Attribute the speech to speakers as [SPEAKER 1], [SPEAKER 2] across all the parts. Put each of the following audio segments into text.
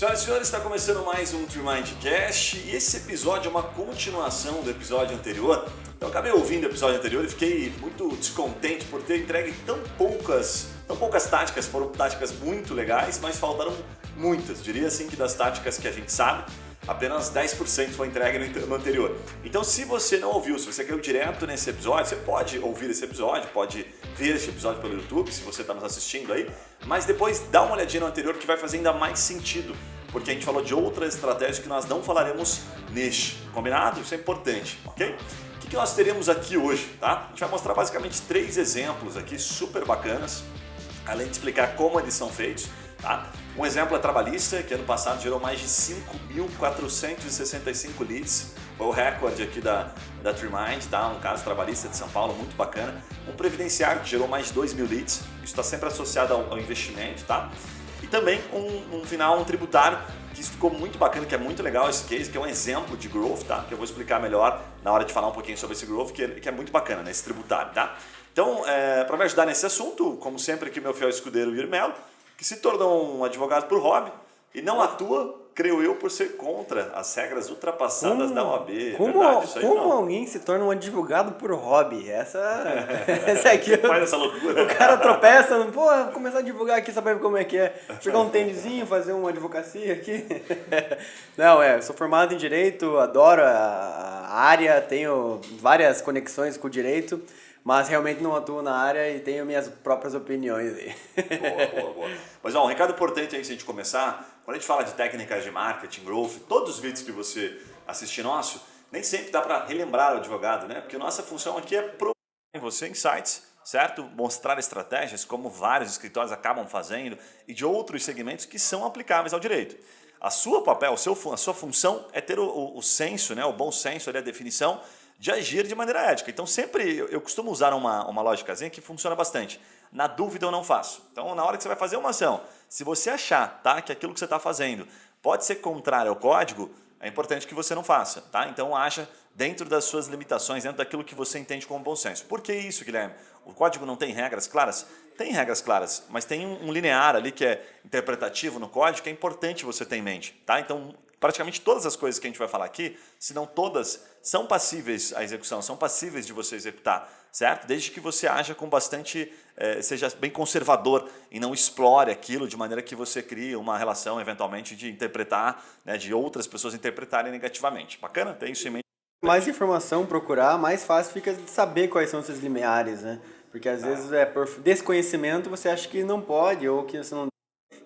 [SPEAKER 1] Senhoras e senhores, está começando mais um TreeMindCast e esse episódio é uma continuação do episódio anterior. Eu acabei ouvindo o episódio anterior e fiquei muito descontente por ter entregue tão poucas táticas. Foram táticas muito legais, mas faltaram muitas. Diria assim que das táticas que a gente sabe, apenas 10% foi entregue no anterior. Então, se você não ouviu, se você caiu direto nesse episódio, você pode ouvir esse episódio, pode ver esse episódio pelo YouTube, se você está nos assistindo aí, mas depois dá uma olhadinha no anterior que vai fazer ainda mais sentido, porque a gente falou de outras estratégias que nós não falaremos neste. Combinado? Isso é importante, ok? O que nós teremos aqui hoje, tá? A gente vai mostrar basicamente 3 exemplos aqui super bacanas, além de explicar como eles são feitos, tá? Um exemplo é trabalhista, que ano passado gerou mais de 5.465 leads, foi o recorde aqui da TreeMind, tá? Um caso trabalhista de São Paulo, muito bacana. Um previdenciário que gerou mais de 2.000 leads, isso está sempre associado ao investimento, tá? E também um tributário, que isso ficou muito bacana, que é muito legal esse case, que é um exemplo de growth, tá? Que eu vou explicar melhor na hora de falar um pouquinho sobre esse growth, que é muito bacana, né? Esse tributário, tá? Então, para me ajudar nesse assunto, como sempre aqui meu fiel escudeiro Yuri Melo, que se tornou um advogado por hobby e não atua, creio eu, por ser contra as regras ultrapassadas da OAB.
[SPEAKER 2] Como alguém se torna um advogado por hobby? Essa aqui.
[SPEAKER 1] Faz essa loucura.
[SPEAKER 2] O cara tropeça, pô, vou começar a divulgar aqui, sabe como é que é? Jogar um tênisinho, fazer uma advocacia aqui. Não, sou formado em Direito, adoro a área, tenho várias conexões com o Direito, mas realmente não atuo na área e tenho minhas próprias opiniões aí.
[SPEAKER 1] Boa. Mas um recado importante aí, se a gente começar, quando a gente fala de técnicas de marketing, growth, todos os vídeos que você assistir nosso, nem sempre dá para relembrar o advogado, né? Porque nossa função aqui é provar em você insights, certo? Mostrar estratégias, como vários escritórios acabam fazendo, e de outros segmentos que são aplicáveis ao direito. A sua função é ter o senso, né? O bom senso, ali, a definição de agir de maneira ética. Então sempre eu costumo usar uma lógicazinha que funciona bastante. Na dúvida eu não faço. Então na hora que você vai fazer uma ação, se você achar, tá, que aquilo que você está fazendo pode ser contrário ao código, é importante que você não faça. Tá? Então haja dentro das suas limitações, dentro daquilo que você entende como bom senso. Por que isso, Guilherme? O código não tem regras claras? Tem regras claras, mas tem um linear ali que é interpretativo no código que é importante você ter em mente. Tá? Então praticamente todas as coisas que a gente vai falar aqui, se não todas, são passíveis à execução, são passíveis de você executar, certo? Desde que você haja com bastante, seja bem conservador e não explore aquilo de maneira que você crie uma relação, eventualmente, de interpretar, né, de outras pessoas interpretarem negativamente. Bacana? Tem isso em mente?
[SPEAKER 2] Mais informação procurar, mais fácil fica de saber quais são esses limiares, né? Porque às vezes por desconhecimento você acha que não pode ou que você não...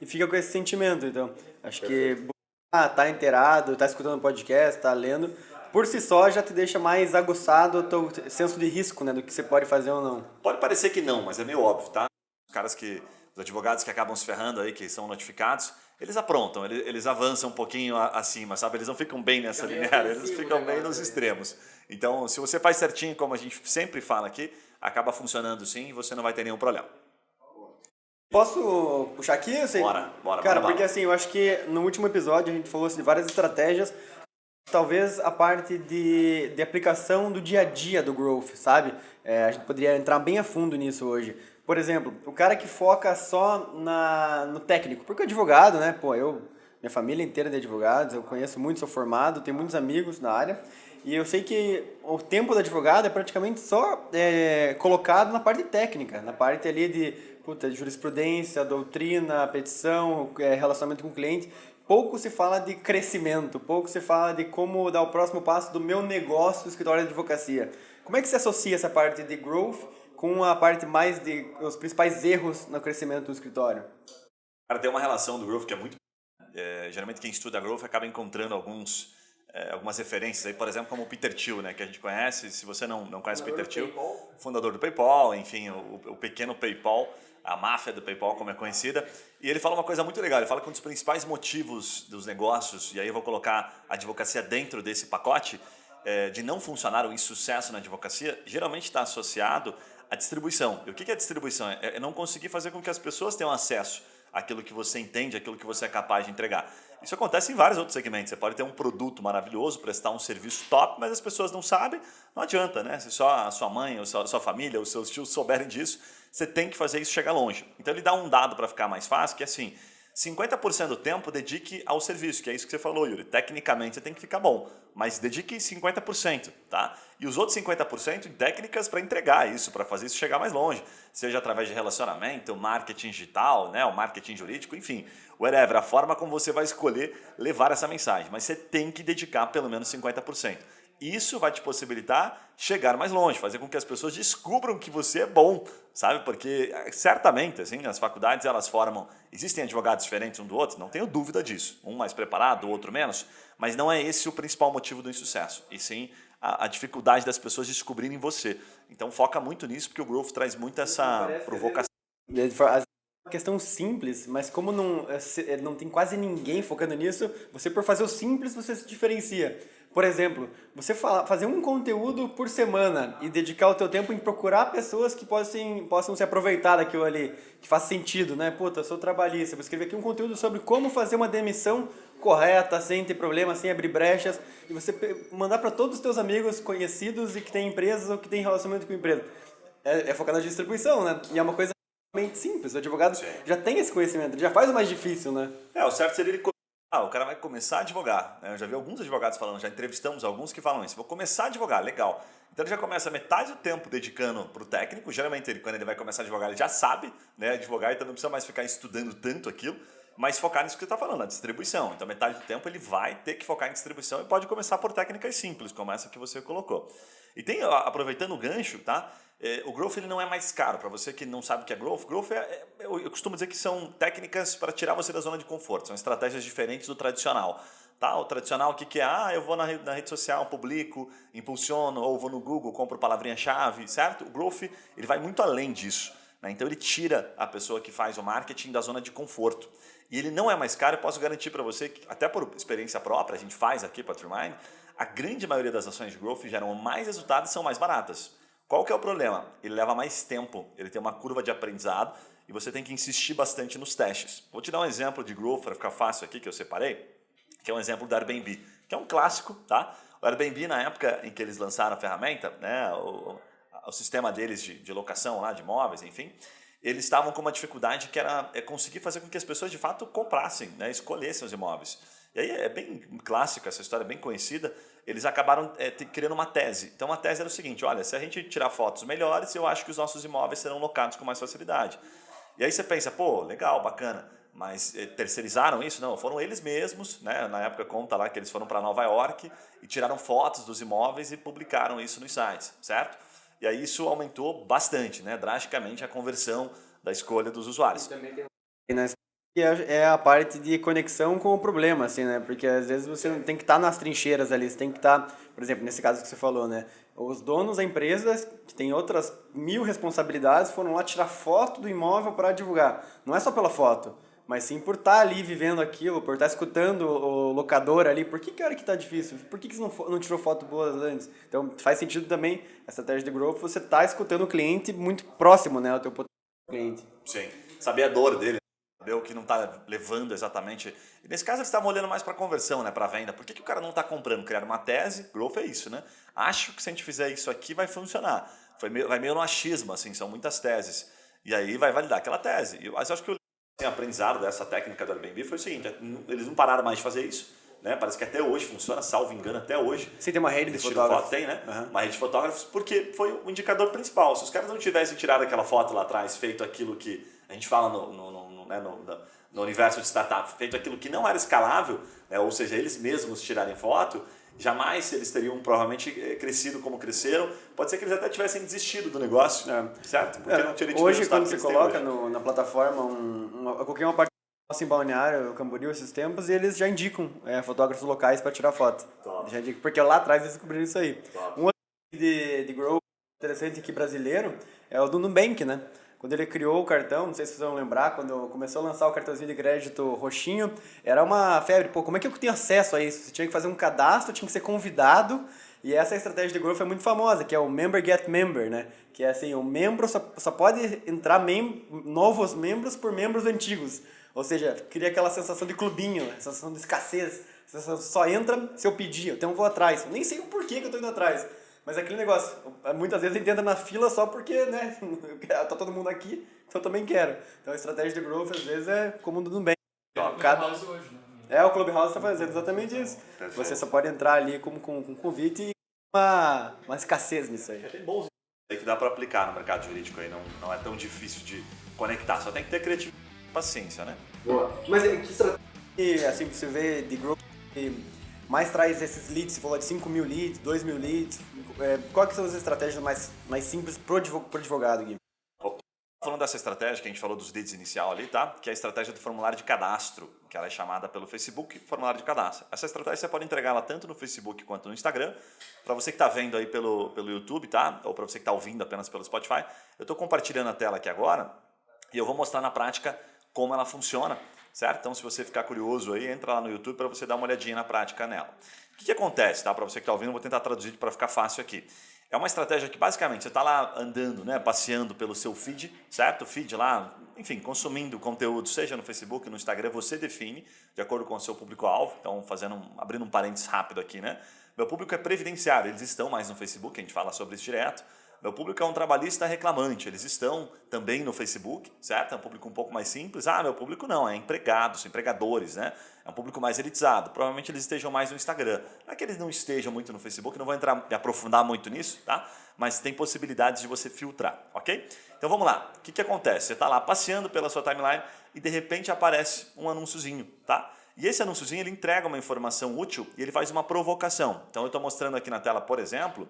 [SPEAKER 2] E fica com esse sentimento, então. Acho que tá inteirado, tá escutando podcast, tá lendo, por si só já te deixa mais aguçado o teu senso de risco, né, do que você pode fazer ou não.
[SPEAKER 1] Pode parecer que não, mas é meio óbvio, tá? Os advogados que acabam se ferrando aí, que são notificados, eles aprontam, eles avançam um pouquinho acima, sabe? Eles não ficam bem nessa linear, eles ficam bem nos extremos. Então, se você faz certinho, como a gente sempre fala aqui, acaba funcionando sim e você não vai ter nenhum problema.
[SPEAKER 2] Posso puxar aqui?
[SPEAKER 1] Bora.
[SPEAKER 2] Cara, porque assim, eu acho que no último episódio a gente falou de várias estratégias, talvez a parte de aplicação do dia a dia do growth, sabe? A gente poderia entrar bem a fundo nisso hoje. Por exemplo, o cara que foca só no técnico, porque o advogado, né? Pô, minha família inteira é de advogados, eu conheço muito, sou formado, tenho muitos amigos na área, e eu sei que o tempo do advogado é praticamente só colocado na parte técnica, na parte ali de jurisprudência, doutrina, petição, relacionamento com o cliente. Pouco se fala de crescimento, pouco se fala de como dar o próximo passo do meu negócio no escritório de advocacia. Como é que se associa essa parte de growth com a parte mais de os principais erros no crescimento do escritório?
[SPEAKER 1] Cara, tem uma relação do growth que é muito... geralmente quem estuda growth acaba encontrando algumas referências aí, por exemplo, como o Peter Thiel, né, que a gente conhece. Se você não conhece o Peter Thiel, fundador do PayPal, enfim, o pequeno PayPal, a máfia do PayPal, como é conhecida, e ele fala uma coisa muito legal. Ele fala que um dos principais motivos dos negócios, e aí eu vou colocar a advocacia dentro desse pacote, de não funcionar o insucesso na advocacia, geralmente está associado à distribuição. E o que é distribuição? É não conseguir fazer com que as pessoas tenham acesso àquilo que você entende, àquilo que você é capaz de entregar. Isso acontece em vários outros segmentos. Você pode ter um produto maravilhoso, prestar um serviço top, mas as pessoas não sabem, não adianta, né? Se só a sua mãe, ou a sua família, os seus tios souberem disso, você tem que fazer isso chegar longe. Então ele dá um dado para ficar mais fácil, que é assim, 50% do tempo dedique ao serviço, que é isso que você falou, Yuri. Tecnicamente você tem que ficar bom, mas dedique 50%, tá? E os outros 50% em técnicas para entregar isso, para fazer isso chegar mais longe, seja através de relacionamento, marketing digital, né, o marketing jurídico, enfim, whatever, a forma como você vai escolher levar essa mensagem, mas você tem que dedicar pelo menos 50%. Isso vai te possibilitar chegar mais longe, fazer com que as pessoas descubram que você é bom, sabe? Porque certamente, assim, as faculdades elas formam, existem advogados diferentes um do outro, não tenho dúvida disso, um mais preparado, o outro menos, mas não é esse o principal motivo do insucesso, e sim a dificuldade das pessoas descobrirem você. Então foca muito nisso, porque o Growth traz muito essa provocação.
[SPEAKER 2] Uma questão simples, mas como não tem quase ninguém focando nisso, você por fazer o simples você se diferencia. Por exemplo, você fazer um conteúdo por semana e dedicar o teu tempo em procurar pessoas que possam se aproveitar daquilo ali, que faz sentido, né? Puta, eu sou trabalhista, vou escrever aqui um conteúdo sobre como fazer uma demissão correta, sem ter problemas, sem abrir brechas, e você mandar para todos os teus amigos conhecidos e que têm empresas ou que têm relacionamento com empresa. É focar na distribuição, né? E é uma coisa realmente simples. O advogado já tem esse conhecimento, ele já faz o mais difícil, né?
[SPEAKER 1] O certo seria ele... o cara vai começar a advogar. Eu já vi alguns advogados falando, já entrevistamos alguns que falam isso. Vou começar a advogar, legal. Então ele já começa metade do tempo dedicando para o técnico. Geralmente, quando ele vai começar a advogar, ele já sabe, né, advogar, então não precisa mais ficar estudando tanto aquilo, mas focar nisso que você está falando, a distribuição. Então metade do tempo ele vai ter que focar em distribuição e pode começar por técnicas simples, como essa que você colocou. E tem, aproveitando o gancho, tá? O Growth ele não é mais caro. Para você que não sabe o que é Growth, Growth eu costumo dizer que são técnicas para tirar você da zona de conforto. São estratégias diferentes do tradicional. Tá? O tradicional, o que é? Eu vou na rede social, publico, impulsiono, ou vou no Google, compro palavrinha-chave, certo? O Growth ele vai muito além disso. Né? Então ele tira a pessoa que faz o marketing da zona de conforto. E ele não é mais caro, eu posso garantir para você que, até por experiência própria, a gente faz aqui para a TrueMind, a grande maioria das ações de Growth geram mais resultados e são mais baratas. Qual que é o problema? Ele leva mais tempo, ele tem uma curva de aprendizado e você tem que insistir bastante nos testes. Vou te dar um exemplo de Growth para ficar fácil aqui, que eu separei, que é um exemplo do Airbnb, que é um clássico, tá? O Airbnb, na época em que eles lançaram a ferramenta, né, o sistema deles de locação lá, de imóveis, enfim, eles estavam com uma dificuldade que era conseguir fazer com que as pessoas de fato comprassem, né, escolhessem os imóveis. E aí é bem clássico, essa história é bem conhecida, eles acabaram criando uma tese. Então a tese era o seguinte, olha, se a gente tirar fotos melhores, eu acho que os nossos imóveis serão locados com mais facilidade. E aí você pensa, pô, legal, bacana, mas terceirizaram isso? Não, foram eles mesmos, né? Na época conta lá que eles foram para Nova York e tiraram fotos dos imóveis e publicaram isso nos sites, certo? E aí isso aumentou bastante, né? Drasticamente a conversão da escolha dos usuários.
[SPEAKER 2] Que é a parte de conexão com o problema, assim, né? Porque às vezes você tem que estar nas trincheiras ali, você tem que estar, por exemplo, nesse caso que você falou, né? Os donos da empresa, que tem outras 1000 responsabilidades, foram lá tirar foto do imóvel para divulgar. Não é só pela foto, mas sim por estar ali vivendo aquilo, por estar escutando o locador ali. Por que era que tá difícil? Por que você não tirou foto boas antes? Então faz sentido também, a estratégia de growth, você tá escutando o cliente muito próximo, né? O teu potencial cliente.
[SPEAKER 1] Sim, saber a dor dele. Saber o que não está levando exatamente. E nesse caso, eles estavam olhando mais para a conversão, né, para a venda. Por que o cara não está comprando? Criar uma tese, growth é isso, né? Acho que se a gente fizer isso aqui vai funcionar. Vai meio no achismo, assim, são muitas teses. E aí vai validar aquela tese. Mas eu acho que o aprendizado dessa técnica do Airbnb foi o seguinte, eles não pararam mais de fazer isso. Né? Parece que até hoje funciona, salvo engano, até hoje.
[SPEAKER 2] Sim, tem uma rede de fotógrafos.
[SPEAKER 1] Tem, né? Uhum. Uma rede de fotógrafos, porque foi o indicador principal. Se os caras não tivessem tirado aquela foto lá atrás, feito aquilo que a gente fala no universo de startup, feito aquilo que não era escalável, né? Ou seja, eles mesmos tirarem foto, jamais eles teriam provavelmente crescido como cresceram. Pode ser que eles até tivessem desistido do negócio, certo? Porque não teria tido
[SPEAKER 2] hoje, quando você coloca na plataforma, eu coloquei uma parte em Balneário, Camboriú, esses tempos, e eles já indicam fotógrafos locais para tirar foto. Já indicam, porque lá atrás eles descobriram isso aí. Um outro de growth interessante aqui brasileiro é o do Nubank, né? Quando ele criou o cartão, não sei se vocês vão lembrar, quando começou a lançar o cartãozinho de crédito roxinho, era uma febre. Pô, como é que eu tenho acesso a isso? Você tinha que fazer um cadastro, tinha que ser convidado, e essa estratégia de growth é muito famosa, que é o Member Get Member, né? Que é assim, o membro só pode entrar novos membros por membros antigos. Ou seja, cria aquela sensação de clubinho, sensação de escassez. Sensação, só entra se eu pedir, então eu vou atrás. Eu nem sei o porquê que eu tô indo atrás. Mas é aquele negócio, muitas vezes a gente entra na fila só porque, né, tá todo mundo aqui, então eu também quero. Então a estratégia de growth às vezes é como do Nubank. Cada...
[SPEAKER 3] House hoje, né?
[SPEAKER 2] O Clubhouse está fazendo exatamente isso.
[SPEAKER 1] Perfeito.
[SPEAKER 2] Você só pode entrar ali com um convite e uma escassez nisso aí.
[SPEAKER 1] Tem bons aí que dá para aplicar no mercado jurídico aí, não é tão difícil de conectar, só tem que ter criatividade e paciência, né?
[SPEAKER 2] Boa. Mas que estratégia, assim, você vê de growth que mais traz esses leads? Você falou de 5.000 leads, 2.000 leads. Quais são as estratégias mais simples pro advogado, Gui?
[SPEAKER 1] Falando dessa estratégia que a gente falou dos leads inicial ali, tá? Que é a estratégia do formulário de cadastro, que ela é chamada pelo Facebook formulário de cadastro. Essa estratégia você pode entregar ela tanto no Facebook quanto no Instagram. Para você que está vendo aí pelo YouTube, tá? Ou para você que está ouvindo apenas pelo Spotify, eu estou compartilhando a tela aqui agora e eu vou mostrar na prática como ela funciona, certo? Então, se você ficar curioso aí, entra lá no YouTube para você dar uma olhadinha na prática nela. O que acontece, tá? Para você que está ouvindo, eu vou tentar traduzir para ficar fácil aqui. É uma estratégia que basicamente você está lá andando, né, passeando pelo seu feed, certo? Feed lá, enfim, consumindo conteúdo, seja no Facebook, no Instagram, você define de acordo com o seu público-alvo. Então, abrindo um parênteses rápido aqui, né? Meu público é previdenciário, eles estão mais no Facebook, a gente fala sobre isso direto. Meu público é um trabalhista reclamante, eles estão também no Facebook, certo? É um público um pouco mais simples. Meu público não, é empregados, empregadores, né? É um público mais elitizado. Provavelmente eles estejam mais no Instagram. Não é que eles não estejam muito no Facebook, não vou me aprofundar muito nisso, tá? Mas tem possibilidades de você filtrar, ok? Então vamos lá. O que acontece? Você está lá passeando pela sua timeline e de repente aparece um anúnciozinho, tá? E esse anúnciozinho ele entrega uma informação útil e ele faz uma provocação. Então eu estou mostrando aqui na tela, por exemplo,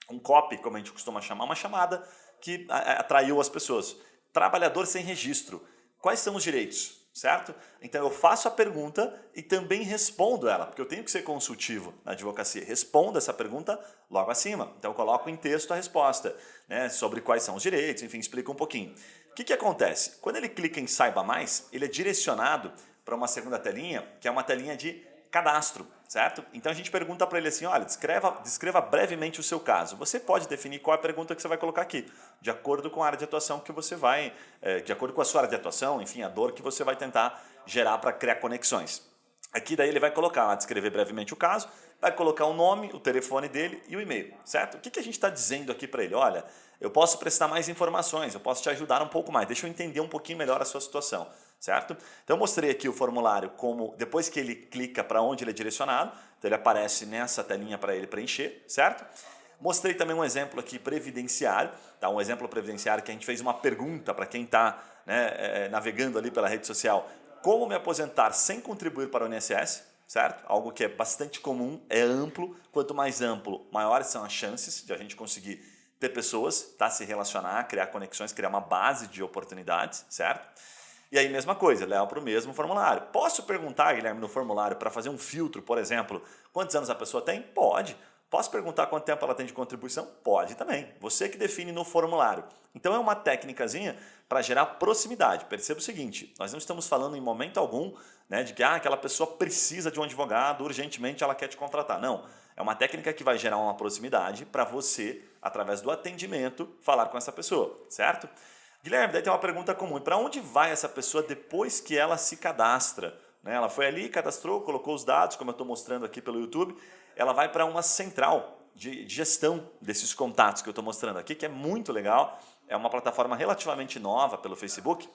[SPEAKER 1] um copy, como a gente costuma chamar, uma chamada que atraiu as pessoas. Trabalhador sem registro. Quais são os direitos? Certo? Então eu faço a pergunta e também respondo ela, porque eu tenho que ser consultivo na advocacia. Respondo essa pergunta logo acima. Então eu coloco em texto a resposta, né, sobre quais são os direitos, enfim, explico um pouquinho. O que acontece? Quando ele clica em Saiba Mais, ele é direcionado para uma segunda telinha, que é uma telinha de cadastro, certo? Então a gente pergunta para ele assim, olha, descreva brevemente o seu caso. Você pode definir qual é a pergunta que você vai colocar aqui, de acordo com a área de atuação que você vai, de acordo com a sua área de atuação, enfim, a dor que você vai tentar gerar para criar conexões. Aqui daí ele vai colocar, descrever brevemente o caso, vai colocar o nome, o telefone dele e o e-mail, certo? O que a gente está dizendo aqui para ele? Olha, eu posso prestar mais informações, eu posso te ajudar um pouco mais, deixa eu entender um pouquinho melhor a sua situação, certo? Então eu mostrei aqui o formulário como, depois que ele clica para onde ele é direcionado, então ele aparece nessa telinha para ele preencher, certo? Mostrei também um exemplo aqui previdenciário, tá? Um exemplo previdenciário que a gente fez uma pergunta para quem está, né, navegando ali pela rede social, como me aposentar sem contribuir para o INSS, certo? Algo que é bastante comum, é amplo, quanto mais amplo, maiores são as chances de a gente conseguir ter pessoas, tá? Se relacionar, criar conexões, criar uma base de oportunidades, certo? E aí, mesma coisa, leva para o mesmo formulário. Posso perguntar, Guilherme, no formulário, para fazer um filtro, por exemplo, quantos anos a pessoa tem? Pode. Posso perguntar quanto tempo ela tem de contribuição? Pode também. Você que define no formulário. Então é uma técnicazinha para gerar proximidade. Perceba o seguinte, nós não estamos falando em momento algum, né, de que aquela pessoa precisa de um advogado, urgentemente ela quer te contratar. Não. É uma técnica que vai gerar uma proximidade para você, através do atendimento, falar com essa pessoa, certo? Guilherme, daí tem uma pergunta comum. Para onde vai essa pessoa depois que ela se cadastra? Né? Ela foi ali, cadastrou, colocou os dados, como eu estou mostrando aqui pelo YouTube. Ela vai para uma central de gestão desses contatos que eu estou mostrando aqui, que é muito legal. É uma plataforma relativamente nova pelo Facebook.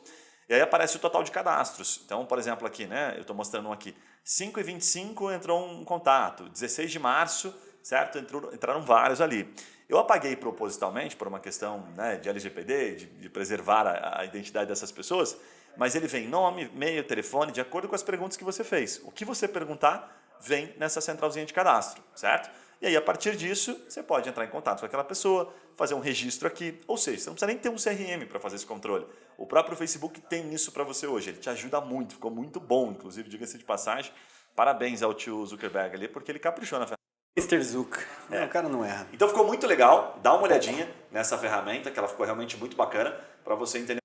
[SPEAKER 1] E aí aparece o total de cadastros. Então, por exemplo, aqui, né, eu estou mostrando um aqui. 5h25 entrou um contato. 16 de março, certo? Entraram vários ali. Eu apaguei propositalmente por uma questão, né, de LGPD, de preservar a identidade dessas pessoas, mas ele vem nome, e-mail, telefone, de acordo com as perguntas que você fez. O que você perguntar vem nessa centralzinha de cadastro, certo? E aí, a partir disso, você pode entrar em contato com aquela pessoa, fazer um registro aqui, ou seja, você não precisa nem ter um CRM para fazer esse controle. O próprio Facebook tem isso para você hoje, ele te ajuda muito, ficou muito bom, inclusive, diga-se de passagem, parabéns ao tio Zuckerberg ali, porque ele caprichou na ferramenta.
[SPEAKER 2] Mr. Zuck. O cara não erra.
[SPEAKER 1] Então ficou muito legal, dá uma olhadinha nessa ferramenta, que ela ficou realmente muito bacana, para você entender.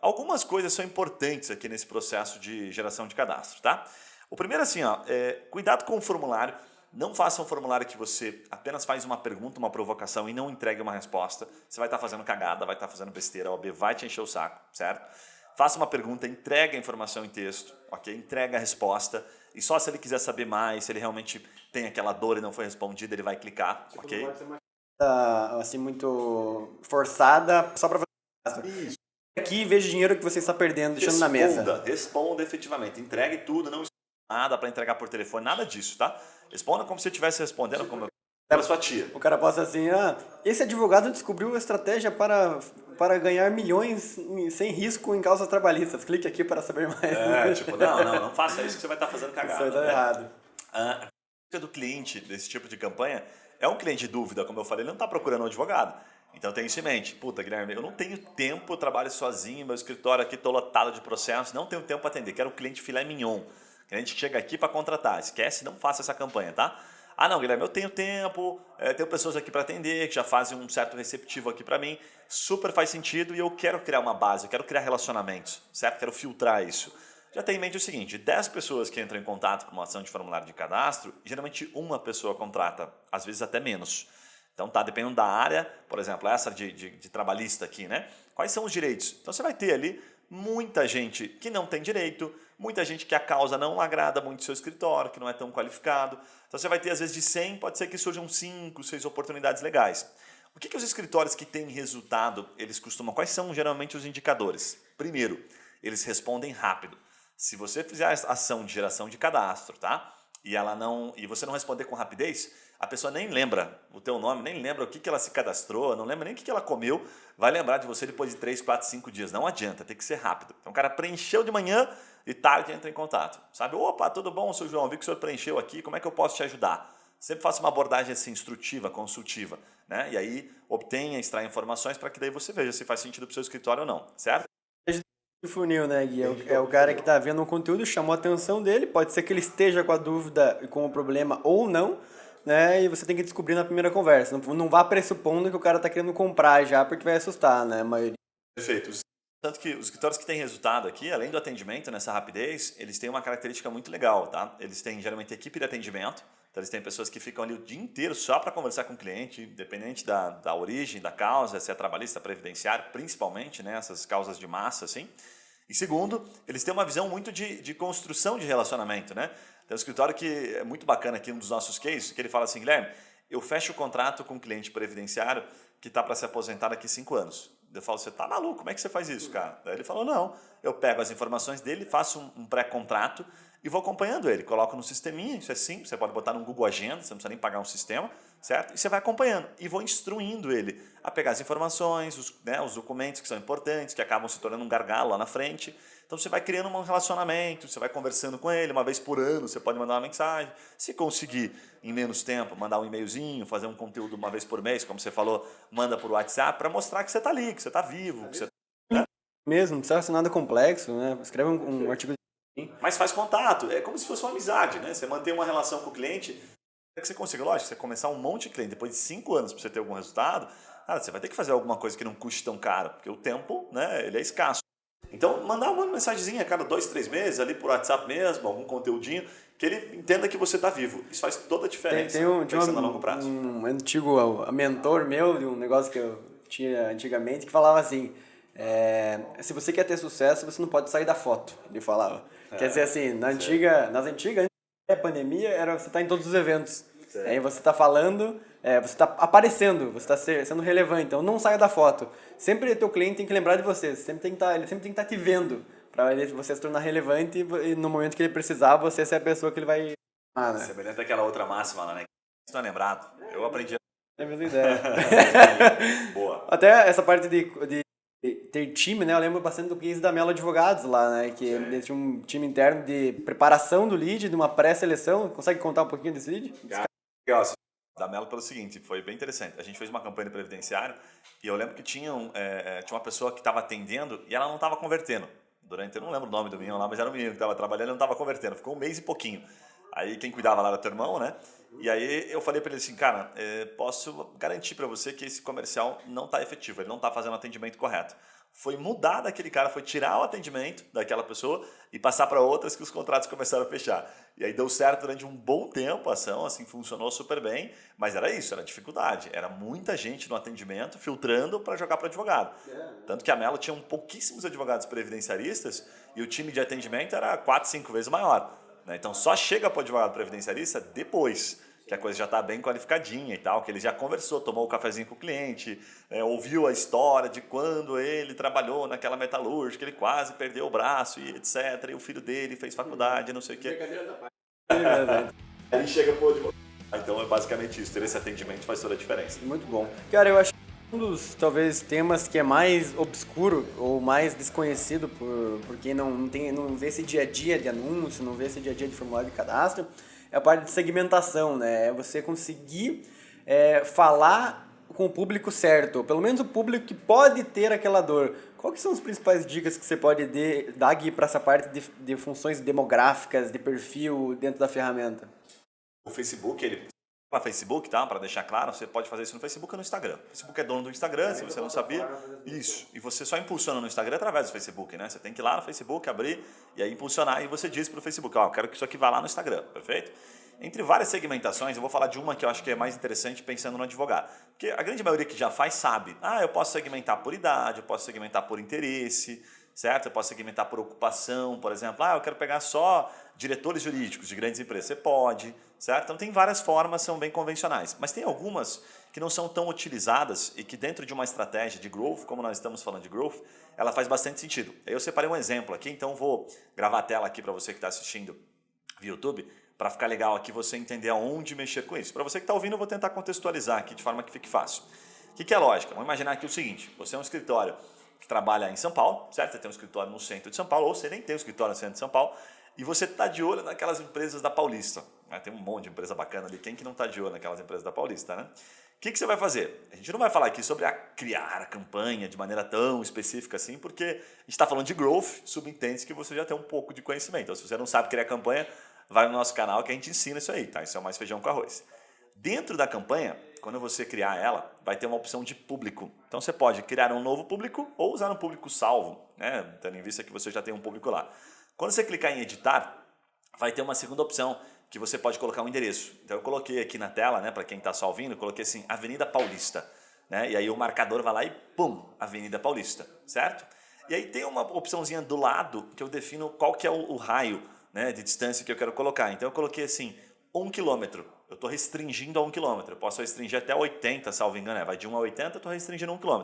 [SPEAKER 1] Algumas coisas são importantes aqui nesse processo de geração de cadastro, tá? O primeiro assim, cuidado com o formulário. Não faça um formulário que você apenas faz uma pergunta, uma provocação e não entregue uma resposta. Você vai estar fazendo cagada, vai estar fazendo besteira, a OAB vai te encher o saco, certo? Faça uma pergunta, entregue a informação em texto, ok? Entrega a resposta e só se ele quiser saber mais, se ele realmente tem aquela dor e não foi respondida, ele vai clicar, ok?
[SPEAKER 2] Assim, muito forçada, só para fazer isso. aqui e veja o dinheiro que você está perdendo, deixando na mesa.
[SPEAKER 1] Responda efetivamente. Entregue tudo, não nada para entregar por telefone, nada disso, tá? Responda como se você estivesse respondendo como para sua tia.
[SPEAKER 2] O cara posta assim, esse advogado descobriu a estratégia para ganhar milhões sem risco em causas trabalhistas. Clique aqui para saber mais.
[SPEAKER 1] Tipo, não faça isso que você vai estar fazendo cagada.
[SPEAKER 2] Isso vai dar errado.
[SPEAKER 1] A do cliente desse tipo de campanha é um cliente de dúvida, como eu falei, ele não está procurando um advogado. Então tem isso em mente. Puta, Guilherme, eu não tenho tempo, eu trabalho sozinho, meu escritório aqui estou lotado de processos, não tenho tempo para atender. Quero um cliente filé mignon. Cliente que chega aqui para contratar. Esquece, não faça essa campanha, tá? Não, Guilherme, eu tenho tempo, tenho pessoas aqui para atender, que já fazem um certo receptivo aqui para mim. Super faz sentido e eu quero criar uma base, eu quero criar relacionamentos, certo? Quero filtrar isso. Já tem em mente o seguinte, 10 pessoas que entram em contato com uma ação de formulário de cadastro, geralmente uma pessoa contrata, às vezes até menos. Então tá, dependendo da área, por exemplo, essa de trabalhista aqui, né? Quais são os direitos? Então você vai ter ali muita gente que não tem direito, muita gente que a causa não agrada muito seu escritório, que não é tão qualificado. Então você vai ter às vezes de 100, pode ser que surjam 5, 6 oportunidades legais. O que os escritórios que têm resultado, eles costumam, quais são geralmente os indicadores? Primeiro, eles respondem rápido. Se você fizer a ação de geração de cadastro, tá? E você não responder com rapidez, a pessoa nem lembra o teu nome, nem lembra o que ela se cadastrou, não lembra nem o que ela comeu, vai lembrar de você depois de 3, 4, 5 dias. Não adianta, tem que ser rápido. Então o cara preencheu de manhã e tarde entra em contato. Sabe, opa, tudo bom, seu João, vi que o senhor preencheu aqui, como é que eu posso te ajudar? Sempre faça uma abordagem assim, instrutiva, consultiva, né? E aí obtenha, extrai informações para que daí você veja se faz sentido para o seu escritório ou não, certo?
[SPEAKER 2] O funil, né, Gui? É o cara que está vendo um conteúdo, chamou a atenção dele, pode ser que ele esteja com a dúvida e com o problema ou não, né? E você tem que descobrir na primeira conversa. Não vá pressupondo que o cara está querendo comprar já, porque vai assustar, né? A maioria.
[SPEAKER 1] Perfeito. Tanto que os escritórios que têm resultado aqui, além do atendimento, nessa rapidez, eles têm uma característica muito legal, tá? Eles têm geralmente equipe de atendimento, então eles têm pessoas que ficam ali o dia inteiro só para conversar com o cliente, independente da origem, da causa, se é trabalhista, previdenciário, principalmente, né? Essas causas de massa, assim. E segundo, eles têm uma visão muito de construção de relacionamento, né? Tem um escritório que é muito bacana aqui, um dos nossos cases, que ele fala assim, Guilherme, eu fecho o contrato com um cliente previdenciário que está para se aposentar daqui 5 anos. Eu falo, você tá maluco? Como é que você faz isso, cara? Daí ele falou, não, eu pego as informações dele, faço um pré-contrato e vou acompanhando ele. Coloco no sisteminha, isso é simples, você pode botar no Google Agenda, você não precisa nem pagar um sistema, certo? E você vai acompanhando e vou instruindo ele a pegar as informações, os documentos que são importantes, que acabam se tornando um gargalo lá na frente. Então você vai criando um relacionamento, você vai conversando com ele, uma vez por ano você pode mandar uma mensagem. Se conseguir em menos tempo, mandar um e-mailzinho, fazer um conteúdo uma vez por mês, como você falou, manda por WhatsApp para mostrar que você está ali, que você está vivo. Que você...
[SPEAKER 2] Mesmo, não precisa ser nada complexo, né? Escreve um artigo.
[SPEAKER 1] Mas faz contato, é como se fosse uma amizade, né? Você mantém uma relação com o cliente, é que você consiga, lógico, você começar um monte de cliente, depois de 5 anos para você ter algum resultado, você vai ter que fazer alguma coisa que não custe tão caro, porque o tempo, né, ele é escasso. Então, mandar uma mensagenzinha a cada 2, 3 meses, ali por WhatsApp mesmo, algum conteúdinho, que ele entenda que você está vivo. Isso faz toda a diferença, pensando a longo prazo.
[SPEAKER 2] Um antigo mentor meu, de um negócio que eu tinha antigamente, que falava assim, se você quer ter sucesso, você não pode sair da foto, ele falava. Quer dizer assim, nas antigas, antes da pandemia, você tá em todos os eventos. Certo. Aí você tá falando, você tá aparecendo, você tá sendo relevante, então não saia da foto. Sempre teu cliente tem que lembrar de você, ele sempre tem que estar te vendo, para você se tornar relevante e no momento que ele precisar, você ser a pessoa que ele vai...
[SPEAKER 1] né? Semelhante àquela outra máxima, né? Isso não é lembrado. Eu aprendi.
[SPEAKER 2] É a mesma ideia.
[SPEAKER 1] Boa.
[SPEAKER 2] Até essa parte de ter time, né? Eu lembro bastante do case da Melo Advogados lá, né? Que eles tinham um time interno de preparação do lead, de uma pré-seleção. Consegue contar um pouquinho desse lead?
[SPEAKER 1] Legal. Da Melo pelo seguinte, foi bem interessante. A gente fez uma campanha de previdenciário e eu lembro que tinha uma pessoa que estava atendendo e ela não estava convertendo. Eu não lembro o nome do menino lá, mas era um menino que estava trabalhando e não estava convertendo. Ficou 1 mês e pouquinho. Aí quem cuidava lá era teu irmão, né? E aí eu falei para ele assim, cara, posso garantir para você que esse comercial não está efetivo, ele não está fazendo o atendimento correto. Foi mudar daquele cara, foi tirar o atendimento daquela pessoa e passar para outras que os contratos começaram a fechar. E aí deu certo durante um bom tempo a ação, assim, funcionou super bem, mas era isso, era dificuldade. Era muita gente no atendimento filtrando para jogar para advogado. Tanto que a Melo tinha pouquíssimos advogados previdenciaristas e o time de atendimento era 4, 5 vezes maior. Então só chega para o advogado previdenciarista depois. que a coisa já está bem qualificadinha e tal, que ele já conversou, tomou o cafezinho com o cliente, ouviu a história de quando ele trabalhou naquela metalúrgica, ele quase perdeu o braço e etc. E o filho dele fez faculdade, não sei o quê. Aí chega pro advogado. Então é basicamente isso, ter esse atendimento faz toda a diferença.
[SPEAKER 2] Muito bom. Cara, eu acho que um dos, talvez, temas que é mais obscuro ou mais desconhecido por quem não vê esse dia a dia de anúncio, não vê esse dia a dia de formulário de cadastro, é a parte de segmentação, né? É você conseguir falar com o público certo, ou pelo menos o público que pode ter aquela dor. Quais são as principais dicas que você pode dar aqui para essa parte de funções demográficas, de perfil dentro da ferramenta?
[SPEAKER 1] O Facebook, ele para Facebook, tá? Para deixar claro, você pode fazer isso no Facebook ou no Instagram. O Facebook é dono do Instagram, se você não sabia. Isso. E você só impulsiona no Instagram através do Facebook, né? Você tem que ir lá no Facebook, abrir e aí impulsionar e você diz para o Facebook, eu quero que isso aqui vá lá no Instagram, perfeito? Entre várias segmentações, eu vou falar de uma que eu acho que é mais interessante pensando no advogado. Porque a grande maioria que já faz sabe, eu posso segmentar por idade, eu posso segmentar por interesse, certo? Eu posso segmentar por ocupação, por exemplo. Eu quero pegar só diretores jurídicos de grandes empresas. Você pode, certo? Então tem várias formas, são bem convencionais. Mas tem algumas que não são tão utilizadas e que dentro de uma estratégia de growth, como nós estamos falando de growth, ela faz bastante sentido. Aí eu separei um exemplo aqui, então vou gravar a tela aqui para você que está assistindo via YouTube, para ficar legal aqui você entender aonde mexer com isso. Para você que está ouvindo, eu vou tentar contextualizar aqui de forma que fique fácil. O que é a lógica? Vamos imaginar aqui o seguinte, você é um escritório que trabalha em São Paulo, certo? Você tem um escritório no centro de São Paulo, ou você nem tem um escritório no centro de São Paulo, e você está de olho naquelas empresas da Paulista. Tem um monte de empresa bacana ali, quem que não está de olho naquelas empresas da Paulista, né? O que você vai fazer? A gente não vai falar aqui sobre criar a campanha de maneira tão específica assim, porque a gente está falando de growth, subentende que você já tem um pouco de conhecimento. Então, se você não sabe criar campanha, vai no nosso canal que a gente ensina isso aí, tá? Isso é mais feijão com arroz. Dentro da campanha, quando você criar ela, vai ter uma opção de público. Então você pode criar um novo público ou usar um público salvo, né? Tendo em vista que você já tem um público lá. Quando você clicar em editar, vai ter uma segunda opção, que você pode colocar um endereço. Então eu coloquei aqui na tela, né, para quem está só ouvindo, eu coloquei assim, Avenida Paulista. Né? E aí o marcador vai lá e pum, Avenida Paulista, certo? E aí tem uma opçãozinha do lado que eu defino qual que é o raio, né, de distância que eu quero colocar. Então eu coloquei assim, 1 km. Eu estou restringindo a 1 km. Eu posso restringir até 80, salvo engano. Vai de 1 a 80, eu estou restringindo 1 km.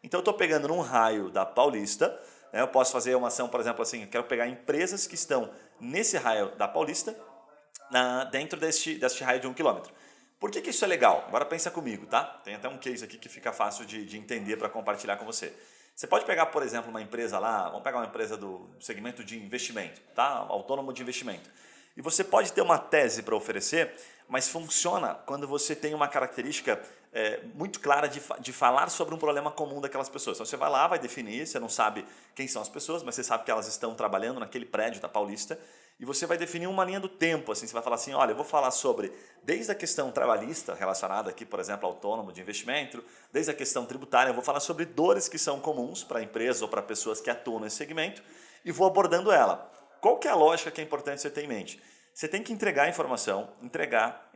[SPEAKER 1] Então eu estou pegando num raio da Paulista, né, eu posso fazer uma ação, por exemplo, assim, eu quero pegar empresas que estão nesse raio da Paulista, dentro deste raio de 1 km. Por que isso é legal? Agora pensa comigo, tá? Tem até um case aqui que fica fácil de entender para compartilhar com você. Você pode pegar, por exemplo, uma empresa lá, vamos pegar uma empresa do segmento de investimento, tá? Autônomo de investimento. E você pode ter uma tese para oferecer, mas funciona quando você tem uma característica muito clara de falar sobre um problema comum daquelas pessoas. Então você vai lá, vai definir, você não sabe quem são as pessoas, mas você sabe que elas estão trabalhando naquele prédio da Paulista, e você vai definir uma linha do tempo, assim, você vai falar assim, olha, eu vou falar sobre, desde a questão trabalhista, relacionada aqui, por exemplo, autônomo de investimento, desde a questão tributária, eu vou falar sobre dores que são comuns para empresas ou para pessoas que atuam nesse segmento, e vou abordando ela. Qual que é a lógica que é importante você ter em mente? Você tem que entregar a informação, entregar,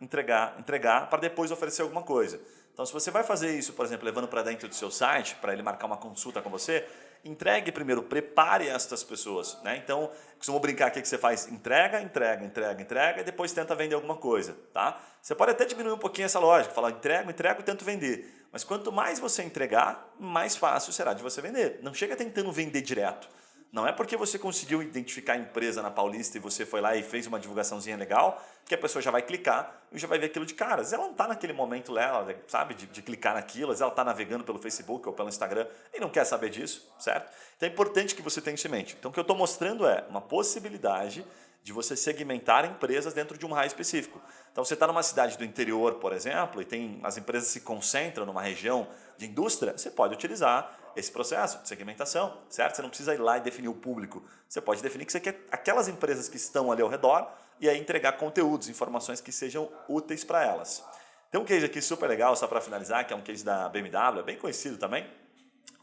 [SPEAKER 1] para depois oferecer alguma coisa. Então, se você vai fazer isso, por exemplo, levando para dentro do seu site, para ele marcar uma consulta com você, entregue primeiro, prepare estas pessoas. Né? Então, costumo brincar aqui que você faz entrega, e depois tenta vender alguma coisa. Tá? Você pode até diminuir um pouquinho essa lógica, falar entrego e tento vender. Mas quanto mais você entregar, mais fácil será de você vender. Não chega tentando vender direto. Não é porque você conseguiu identificar a empresa na Paulista e você foi lá e fez uma divulgaçãozinha legal que a pessoa já vai clicar e já vai ver aquilo de cara. Às vezes ela não está naquele momento lá, sabe, de clicar naquilo, às vezes ela está navegando pelo Facebook ou pelo Instagram e não quer saber disso, certo? Então é importante que você tenha isso em mente. Então o que eu estou mostrando é uma possibilidade de você segmentar empresas dentro de um raio específico. Então você está numa cidade do interior, por exemplo, e as empresas se concentram numa região de indústria, você pode utilizar esse processo de segmentação, certo? Você não precisa ir lá e definir o público. Você pode definir que você quer aquelas empresas que estão ali ao redor e aí entregar conteúdos, informações que sejam úteis para elas. Tem um case aqui super legal, só para finalizar, que é um case da BMW, é bem conhecido também.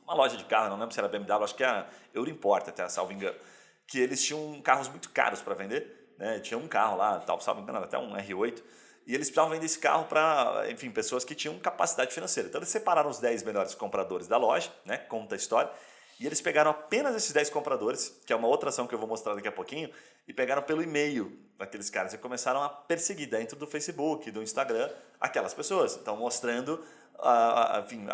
[SPEAKER 1] Uma loja de carro, não lembro se era BMW, acho que era Euroimport, até, salvo engano, que eles tinham carros muito caros para vender, né? Tinha um carro lá, salvo engano, até um R8, e eles precisavam vender esse carro para, enfim, pessoas que tinham capacidade financeira. Então eles separaram os 10 melhores compradores da loja, né? Conta a história, E eles pegaram apenas esses 10 compradores, que é uma outra ação que eu vou mostrar daqui a pouquinho, e pegaram pelo e-mail daqueles caras e começaram a perseguir dentro do Facebook, do Instagram, aquelas pessoas. Então, mostrando enfim,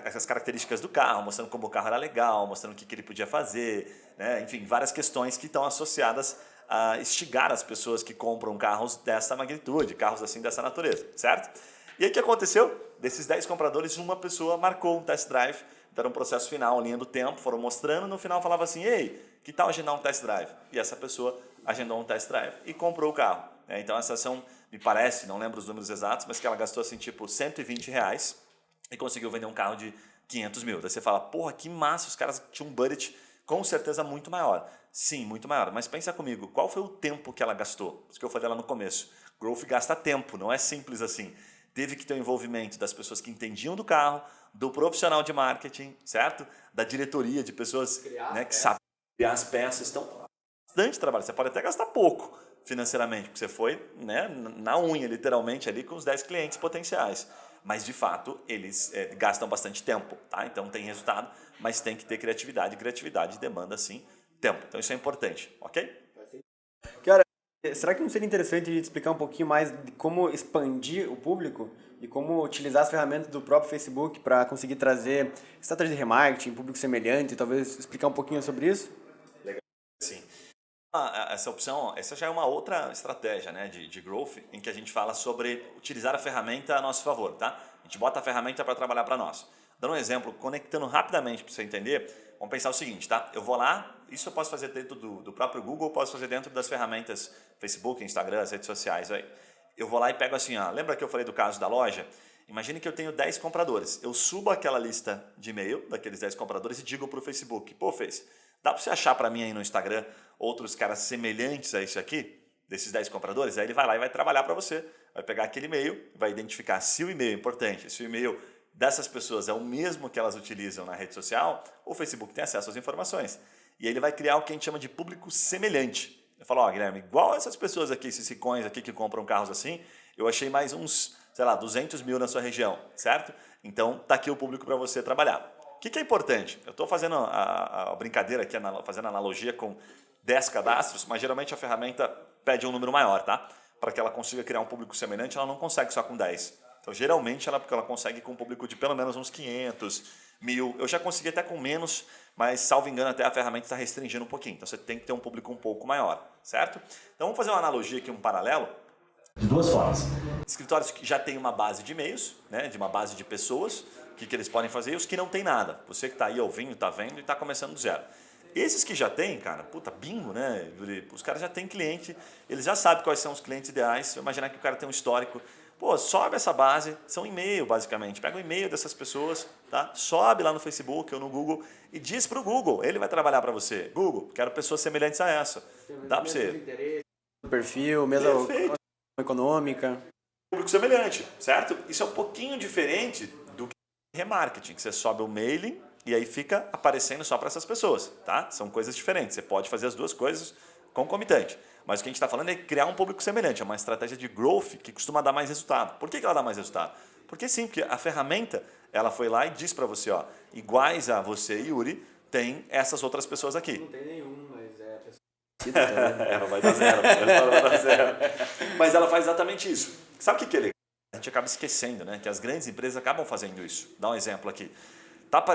[SPEAKER 1] essas características do carro, mostrando como o carro era legal, mostrando o que ele podia fazer, né? Enfim, várias questões que estão associadas a instigar as pessoas que compram carros dessa magnitude, carros assim dessa natureza, certo? E aí o que aconteceu? Desses 10 compradores, uma pessoa marcou um test drive. Então era um processo final, linha do tempo, foram mostrando, no final falava assim, ei, que tal agendar um test drive? E essa pessoa agendou um test drive e comprou o carro. Então essa ação, me parece, não lembro os números exatos, mas que ela gastou assim tipo R$120 e conseguiu vender um carro de 500 mil. Daí você fala, porra, que massa, os caras tinham um budget com certeza muito maior. Sim, muito maior, mas pensa comigo, qual foi o tempo que ela gastou? Isso que eu falei lá no começo. Growth gasta tempo, não é simples assim. Teve que ter o envolvimento das pessoas que entendiam do carro, do profissional de marketing, certo? Da diretoria, de pessoas, né, que sabem criar as peças. Então, bastante trabalho. Você pode até gastar pouco financeiramente, porque você foi, né, na unha, literalmente, ali com os 10 clientes potenciais. Mas, de fato, eles gastam bastante tempo, tá? Então, tem resultado, mas tem que ter criatividade. Criatividade demanda, sim, tempo. Então, isso é importante, ok?
[SPEAKER 2] Cara, será que não seria interessante a gente explicar um pouquinho mais de como expandir o público e como utilizar as ferramentas do próprio Facebook para conseguir trazer estratégia de remarketing, público semelhante, talvez explicar um pouquinho sobre isso?
[SPEAKER 1] Legal. Sim. Essa opção, essa já é uma outra estratégia, né, de growth, em que a gente fala sobre utilizar a ferramenta a nosso favor, tá? A gente bota a ferramenta para trabalhar para nós. Dando um exemplo, conectando rapidamente para você entender, vamos pensar o seguinte, tá? Eu vou lá, isso eu posso fazer dentro do próprio Google, posso fazer dentro das ferramentas Facebook, Instagram, as redes sociais. Aí. Eu vou lá e pego assim, ó, lembra que eu falei do caso da loja? Imagine que eu tenho 10 compradores. Eu subo aquela lista de e-mail daqueles 10 compradores e digo para o Facebook, pô, Face, dá para você achar para mim aí no Instagram outros caras semelhantes a isso aqui, desses 10 compradores? Aí ele vai lá e vai trabalhar para você. Vai pegar aquele e-mail, vai identificar se o e-mail é importante, se o e-mail dessas pessoas é o mesmo que elas utilizam na rede social, o Facebook tem acesso às informações. E aí ele vai criar o que a gente chama de público semelhante. Eu falo, ó, Guilherme, igual essas pessoas aqui, esses ricões aqui que compram carros assim, eu achei mais uns, sei lá, 200 mil na sua região, certo? Então, tá aqui o público para você trabalhar. O que é importante? Eu estou fazendo a brincadeira aqui, fazendo analogia com 10 cadastros, mas geralmente a ferramenta pede um número maior, tá? Para que ela consiga criar um público semelhante, ela não consegue só com 10. Então, geralmente, porque ela consegue com um público de pelo menos uns 500, 1000. Eu já consegui até com menos, mas, salvo engano, até a ferramenta está restringindo um pouquinho. Então, você tem que ter um público um pouco maior, certo? Então, vamos fazer uma analogia aqui, um paralelo. De duas formas. Escritórios que já têm uma base de e-mails, né, de uma base de pessoas, o que eles podem fazer, e os que não têm nada. Você que está aí ouvindo, está vendo e está começando do zero. Esses que já têm, cara, puta, bingo, né? Os caras já têm cliente, eles já sabem quais são os clientes ideais. Se eu imaginar que o cara tem um histórico, pô, sobe essa base, são e-mail basicamente. Pega o e-mail dessas pessoas, tá? Sobe lá no Facebook ou no Google e diz para o Google, ele vai trabalhar para você. Google, quero pessoas semelhantes a essa. Dá para você.
[SPEAKER 2] Perfil, mesma econômica.
[SPEAKER 1] Público semelhante, certo? Isso é um pouquinho diferente do que remarketing, que você sobe o mailing e aí fica aparecendo só para essas pessoas, tá? São coisas diferentes. Você pode fazer as duas coisas concomitante. Mas o que a gente está falando é criar um público semelhante. É uma estratégia de growth que costuma dar mais resultado. Por que ela dá mais resultado? Porque sim, porque a ferramenta, ela foi lá e disse para você, ó, iguais a você, Yuri, tem essas outras pessoas aqui.
[SPEAKER 2] Não tem nenhum, mas é a pessoa.
[SPEAKER 1] Ela vai dar zero. Ela vai dar zero. Mas ela faz exatamente isso. Sabe o que é legal? A gente acaba esquecendo, né? Que as grandes empresas acabam fazendo isso. Dá um exemplo aqui.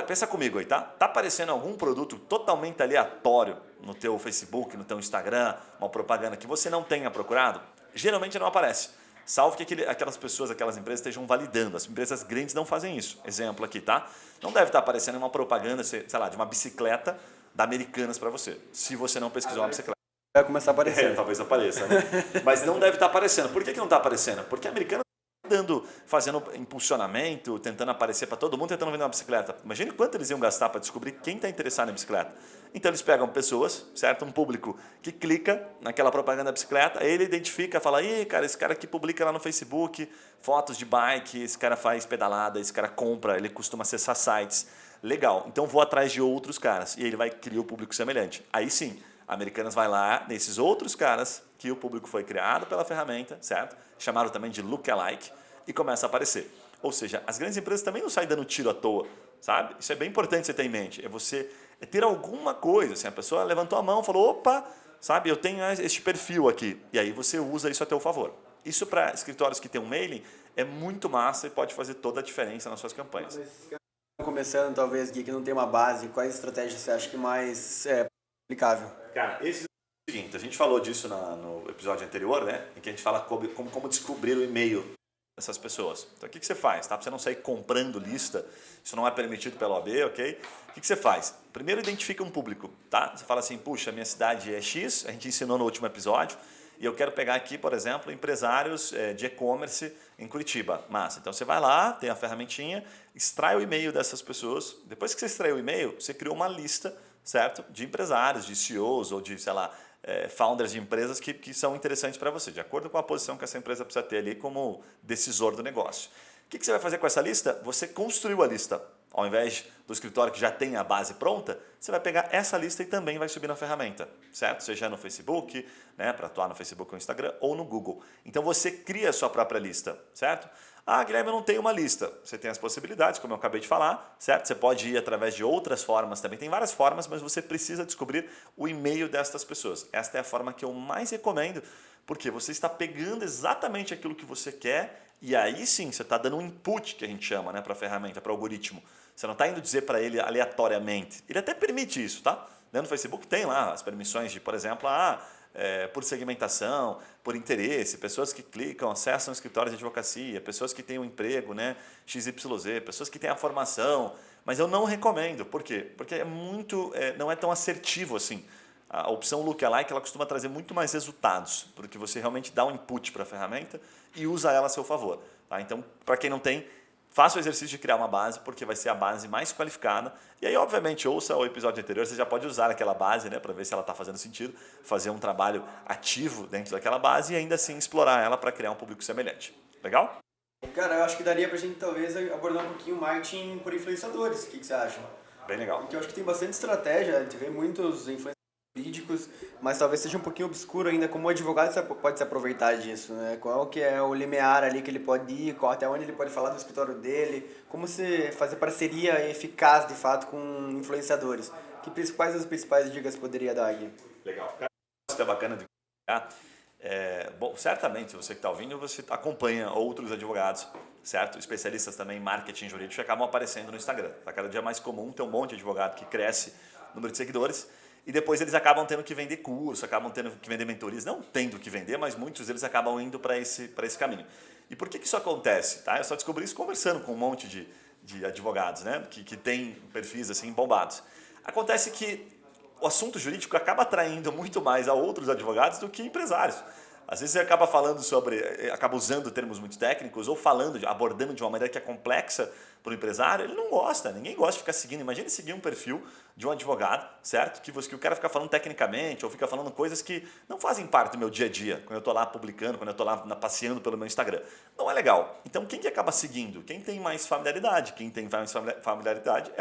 [SPEAKER 1] Pensa comigo aí, tá? Tá aparecendo algum produto totalmente aleatório no teu Facebook, no teu Instagram, uma propaganda que você não tenha procurado? Geralmente não aparece. Salvo que aquelas pessoas, aquelas empresas estejam validando. As empresas grandes não fazem isso. Exemplo aqui, tá? Não deve estar aparecendo uma propaganda, sei lá, de uma bicicleta da Americanas para você. Se você não pesquisar uma bicicleta.
[SPEAKER 2] Vai começar a aparecer.
[SPEAKER 1] Talvez apareça, né? Mas não deve estar aparecendo. Por que não está aparecendo? Porque a Americanas fazendo impulsionamento, tentando aparecer para todo mundo, tentando vender uma bicicleta. Imagine quanto eles iam gastar para descobrir quem está interessado em bicicleta. Então eles pegam pessoas, certo? Um público que clica naquela propaganda da bicicleta, ele identifica, fala, ih, cara, esse cara aqui publica lá no Facebook fotos de bike, esse cara faz pedalada, esse cara compra, ele costuma acessar sites. Legal, então vou atrás de outros caras. E ele vai criar o público semelhante. Aí sim, a Americanas vai lá nesses outros caras que o público foi criado pela ferramenta, certo? Chamaram também de lookalike e começa a aparecer. Ou seja, as grandes empresas também não saem dando tiro à toa, sabe? Isso é bem importante você ter em mente. É você é ter alguma coisa, assim, a pessoa levantou a mão e falou, opa, sabe, eu tenho este perfil aqui, e aí você usa isso a teu favor. Isso para escritórios que têm um mailing é muito massa e pode fazer toda a diferença nas suas campanhas.
[SPEAKER 2] Começando, talvez, Gui, que não tem uma base, quais estratégias você acha que mais é aplicável?
[SPEAKER 1] Cara, esse é o seguinte, a gente falou disso no episódio anterior, né? Em que a gente fala como descobrir o e-mail dessas pessoas. Então, o que você faz? Tá? Para você não sair comprando lista, isso não é permitido pela OAB, ok? O que você faz? Primeiro, identifica um público, tá? Você fala assim, puxa, minha cidade é X, a gente ensinou no último episódio, e eu quero pegar aqui, por exemplo, empresários de e-commerce em Curitiba. Massa. Então, você vai lá, tem a ferramentinha, extrai o e-mail dessas pessoas. Depois que você extraiu o e-mail, você criou uma lista, certo? De empresários, de CEOs ou de, sei lá, founders de empresas que são interessantes para você, de acordo com a posição que essa empresa precisa ter ali como decisor do negócio. O que você vai fazer com essa lista? Você construiu a lista. Ao invés do escritório que já tem a base pronta, você vai pegar essa lista e também vai subir na ferramenta, certo? Seja no Facebook, né, para atuar no Facebook ou no Instagram, ou no Google. Então você cria a sua própria lista, certo? Ah, Guilherme, eu não tenho uma lista. Você tem as possibilidades, como eu acabei de falar, certo? Você pode ir através de outras formas também. Tem várias formas, mas você precisa descobrir o e-mail destas pessoas. Esta é a forma que eu mais recomendo, porque você está pegando exatamente aquilo que você quer e aí sim você está dando um input, que a gente chama, né, para a ferramenta, para o algoritmo. Você não está indo dizer para ele aleatoriamente. Ele até permite isso, tá? No Facebook tem lá as permissões de, por exemplo, por segmentação, por interesse, pessoas que clicam, acessam escritórios de advocacia, pessoas que têm um emprego, né, XYZ, pessoas que têm a formação, mas eu não recomendo. Por quê? Porque não é tão assertivo assim. A opção Lookalike ela costuma trazer muito mais resultados, porque você realmente dá um input para a ferramenta e usa ela a seu favor. Tá? Então, para quem não tem, faça o exercício de criar uma base, porque vai ser a base mais qualificada. E aí, obviamente, ouça o episódio anterior, você já pode usar aquela base, né, para ver se ela está fazendo sentido, fazer um trabalho ativo dentro daquela base e ainda assim explorar ela para criar um público semelhante. Legal?
[SPEAKER 2] Cara, eu acho que daria pra gente talvez abordar um pouquinho o marketing por influenciadores. O que você acha?
[SPEAKER 1] Bem legal.
[SPEAKER 2] Porque eu acho que tem bastante estratégia, a gente vê muitos influenciadores jurídicos, mas talvez seja um pouquinho obscuro ainda como o advogado pode se aproveitar disso, né? Qual que é o limiar ali que ele pode ir, até onde ele pode falar do escritório dele, como se fazer parceria eficaz de fato com influenciadores. Quais as principais dicas poderia dar aqui?
[SPEAKER 1] Legal. Isso é bacana de bom, certamente você que está ouvindo, você acompanha outros advogados, certo? Especialistas também em marketing jurídico que acabam aparecendo no Instagram. Está cada dia mais comum ter um monte de advogado que cresce o número de seguidores e depois eles acabam tendo que vender curso, acabam tendo que vender mentorias, não tendo que vender, mas muitos deles acabam indo para esse caminho. E por que isso acontece? Tá? Eu só descobri isso conversando com um monte de advogados, né? que têm perfis assim bombados. Acontece que o assunto jurídico acaba atraindo muito mais a outros advogados do que empresários. Às vezes você acaba usando termos muito técnicos ou abordando de uma maneira que é complexa para o empresário, ele não gosta, ninguém gosta de ficar seguindo. Imagine seguir um perfil de um advogado, certo? Que o cara fica falando tecnicamente ou fica falando coisas que não fazem parte do meu dia a dia, quando eu estou lá publicando, quando eu estou lá passeando pelo meu Instagram. Não é legal. Então quem que acaba seguindo? Quem tem mais familiaridade. Quem tem mais familiaridade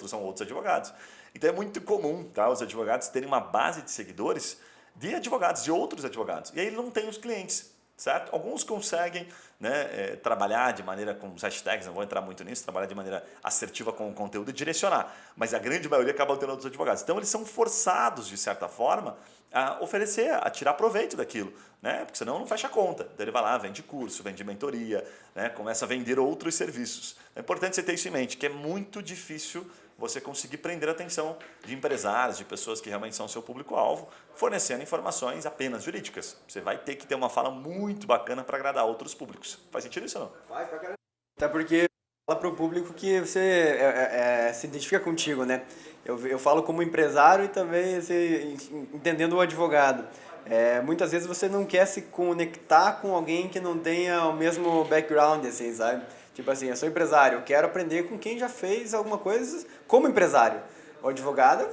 [SPEAKER 1] são outros advogados. Então é muito comum, tá, os advogados terem uma base de seguidores de advogados, de outros advogados. E aí ele não tem os clientes, certo? Alguns conseguem, né, trabalhar de maneira com os hashtags, não vou entrar muito nisso, trabalhar de maneira assertiva com o conteúdo e direcionar. Mas a grande maioria acaba tendo outros advogados. Então eles são forçados, de certa forma, a oferecer, a tirar proveito daquilo, né? Porque senão não fecha a conta. Então ele vai lá, vende curso, vende mentoria, né? Começa a vender outros serviços. É importante você ter isso em mente, que é muito difícil você conseguir prender a atenção de empresários, de pessoas que realmente são seu público-alvo, fornecendo informações apenas jurídicas. Você vai ter que ter uma fala muito bacana para agradar outros públicos. Faz sentido isso ou não?
[SPEAKER 2] Faz pra caramba. Até porque fala para o público que você se identifica contigo, né? Eu falo como empresário e também entendendo o advogado. Muitas vezes você não quer se conectar com alguém que não tenha o mesmo background, assim, sabe? Tipo assim, eu sou empresário, eu quero aprender com quem já fez alguma coisa como empresário. O advogado,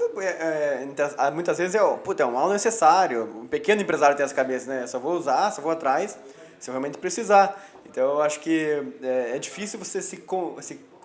[SPEAKER 2] muitas vezes é um mal necessário. Um pequeno empresário tem essa cabeça, né? Só vou usar, só vou atrás, se eu realmente precisar. Então, eu acho que é difícil você se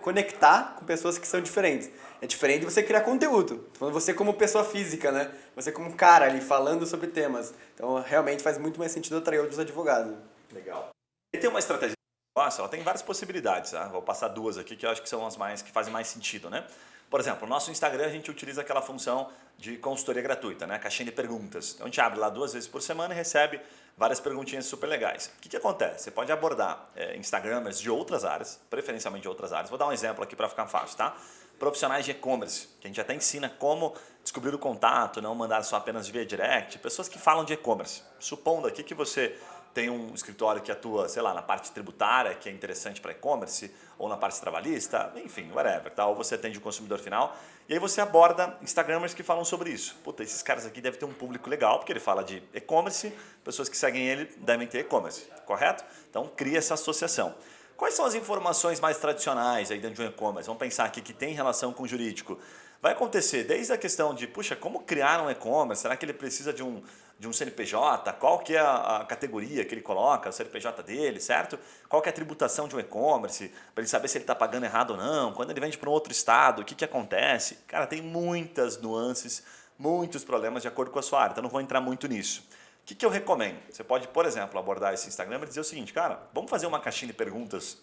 [SPEAKER 2] conectar com pessoas que são diferentes. É diferente de você criar conteúdo. Você como pessoa física, né? Você como cara ali, falando sobre temas. Então, realmente faz muito mais sentido atrair outros advogados.
[SPEAKER 1] Legal. E tem uma estratégia. Nossa, ela tem várias possibilidades, tá? Vou passar duas aqui que eu acho que são as mais que fazem mais sentido, né? Por exemplo, no nosso Instagram a gente utiliza aquela função de consultoria gratuita, né? Caixinha de perguntas. Então a gente abre lá 2 vezes por semana e recebe várias perguntinhas super legais. O que acontece? Você pode abordar Instagramers de outras áreas, preferencialmente de outras áreas. Vou dar um exemplo aqui para ficar fácil, tá? Profissionais de e-commerce, que a gente até ensina como descobrir o contato, não mandar só apenas via direct. Pessoas que falam de e-commerce. Supondo aqui que você tem um escritório que atua, sei lá, na parte tributária, que é interessante para e-commerce, ou na parte trabalhista, enfim, whatever, tá? Ou você atende o consumidor final, e aí você aborda Instagramers que falam sobre isso. Puta, esses caras aqui devem ter um público legal, porque ele fala de e-commerce, pessoas que seguem ele devem ter e-commerce, correto? Então cria essa associação. Quais são as informações mais tradicionais aí dentro de um e-commerce? Vamos pensar aqui que tem relação com o jurídico. Vai acontecer desde a questão de, puxa, como criar um e-commerce? Será que ele precisa de um CNPJ? Qual que é a categoria que ele coloca, o CNPJ dele, certo? Qual que é a tributação de um e-commerce? Para ele saber se ele está pagando errado ou não. Quando ele vende para um outro estado, o que acontece? Cara, tem muitas nuances, muitos problemas de acordo com a sua área. Então não vou entrar muito nisso. O que eu recomendo? Você pode, por exemplo, abordar esse Instagram e dizer o seguinte, cara, vamos fazer uma caixinha de perguntas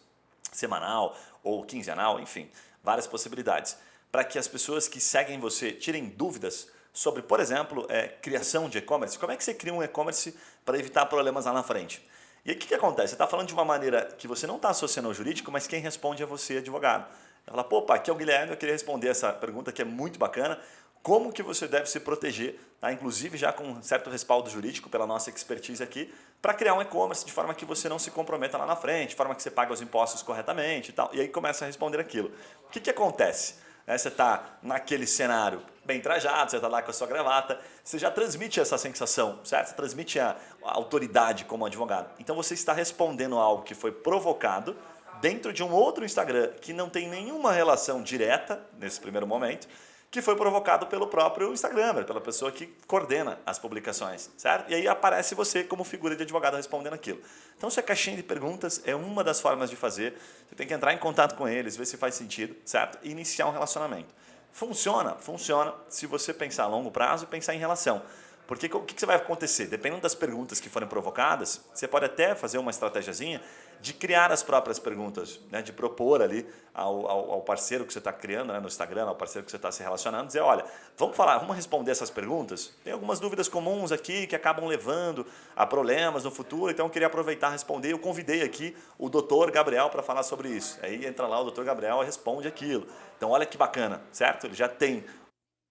[SPEAKER 1] semanal ou quinzenal, enfim, várias possibilidades, para que as pessoas que seguem você tirem dúvidas sobre, por exemplo, criação de e-commerce. Como é que você cria um e-commerce para evitar problemas lá na frente? E aí o que acontece? Você está falando de uma maneira que você não está associando ao jurídico, mas quem responde é você, advogado. Ela fala, pô, pá, aqui é o Guilherme, eu queria responder essa pergunta que é muito bacana. Como que você deve se proteger, tá? Inclusive já com um certo respaldo jurídico pela nossa expertise aqui, para criar um e-commerce de forma que você não se comprometa lá na frente, de forma que você pague os impostos corretamente e tal. E aí começa a responder aquilo. O que acontece? Você está naquele cenário bem trajado, você está lá com a sua gravata, você já transmite essa sensação, certo? Você transmite a autoridade como advogado. Então você está respondendo a algo que foi provocado dentro de um outro Instagram que não tem nenhuma relação direta, nesse primeiro momento, que foi provocado pelo próprio Instagramer, pela pessoa que coordena as publicações, certo? E aí aparece você como figura de advogado respondendo aquilo. Então, se a caixinha de perguntas é uma das formas de fazer, você tem que entrar em contato com eles, ver se faz sentido, certo? E iniciar um relacionamento. Funciona? Funciona se você pensar a longo prazo e pensar em relação. Porque o que vai acontecer? Dependendo das perguntas que forem provocadas, você pode até fazer uma estratégiazinha de criar as próprias perguntas, né? De propor ali ao parceiro que você está criando, né? No Instagram, ao parceiro que você está se relacionando, dizer, olha, vamos responder essas perguntas? Tem algumas dúvidas comuns aqui que acabam levando a problemas no futuro, então eu queria aproveitar e responder. Eu convidei aqui o Dr. Gabriel para falar sobre isso. Aí entra lá o Dr. Gabriel e responde aquilo. Então olha que bacana, certo? Ele já tem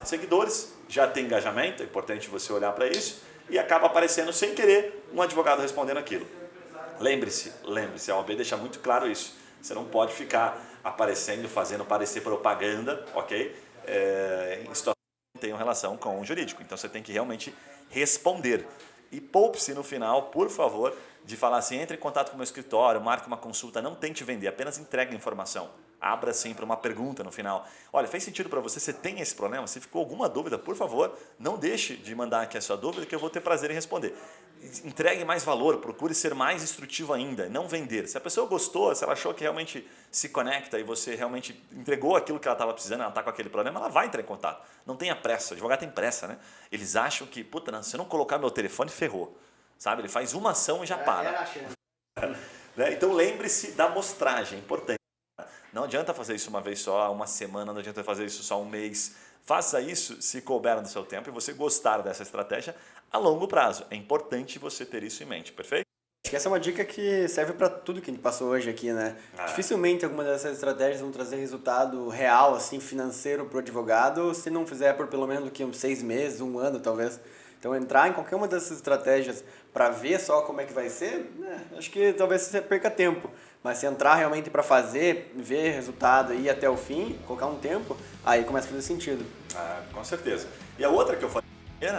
[SPEAKER 1] seguidores, já tem engajamento, é importante você olhar para isso, e acaba aparecendo sem querer um advogado respondendo aquilo. Lembre-se, a OAB deixa muito claro isso. Você não pode ficar aparecendo, fazendo parecer propaganda, ok? Em situações que não tenham relação com o jurídico. Então você tem que realmente responder. E poupe-se no final, por favor, de falar assim, entre em contato com o meu escritório, marque uma consulta, não tente vender, apenas entregue a informação. Abra sempre uma pergunta no final. Olha, fez sentido para você? Você tem esse problema? Se ficou alguma dúvida, por favor, não deixe de mandar aqui a sua dúvida que eu vou ter prazer em responder. Entregue mais valor, procure ser mais instrutivo ainda, não vender. Se a pessoa gostou, se ela achou que realmente se conecta e você realmente entregou aquilo que ela estava precisando, ela está com aquele problema, ela vai entrar em contato. Não tenha pressa, o advogado tem pressa, né? Eles acham que, puta, não, se eu não colocar meu telefone, ferrou. Sabe? Ele faz uma ação e já para. Então lembre-se da amostragem, é importante. Não adianta fazer isso uma vez só, uma semana, não adianta fazer isso só um mês. Faça isso se couber no seu tempo e você gostar dessa estratégia a longo prazo. É importante você ter isso em mente, perfeito?
[SPEAKER 2] Acho que essa é uma dica que serve para tudo que a gente passou hoje aqui, né? Dificilmente alguma dessas estratégias vão trazer resultado real, assim, financeiro para o advogado, se não fizer por pelo menos uns 6 meses, 1 ano talvez. Então entrar em qualquer uma dessas estratégias para ver só como é que vai ser, acho que talvez você perca tempo. Mas se entrar realmente para fazer, ver resultado e ir até o fim, colocar um tempo, aí começa a fazer sentido.
[SPEAKER 1] Com certeza. E a outra que eu falei,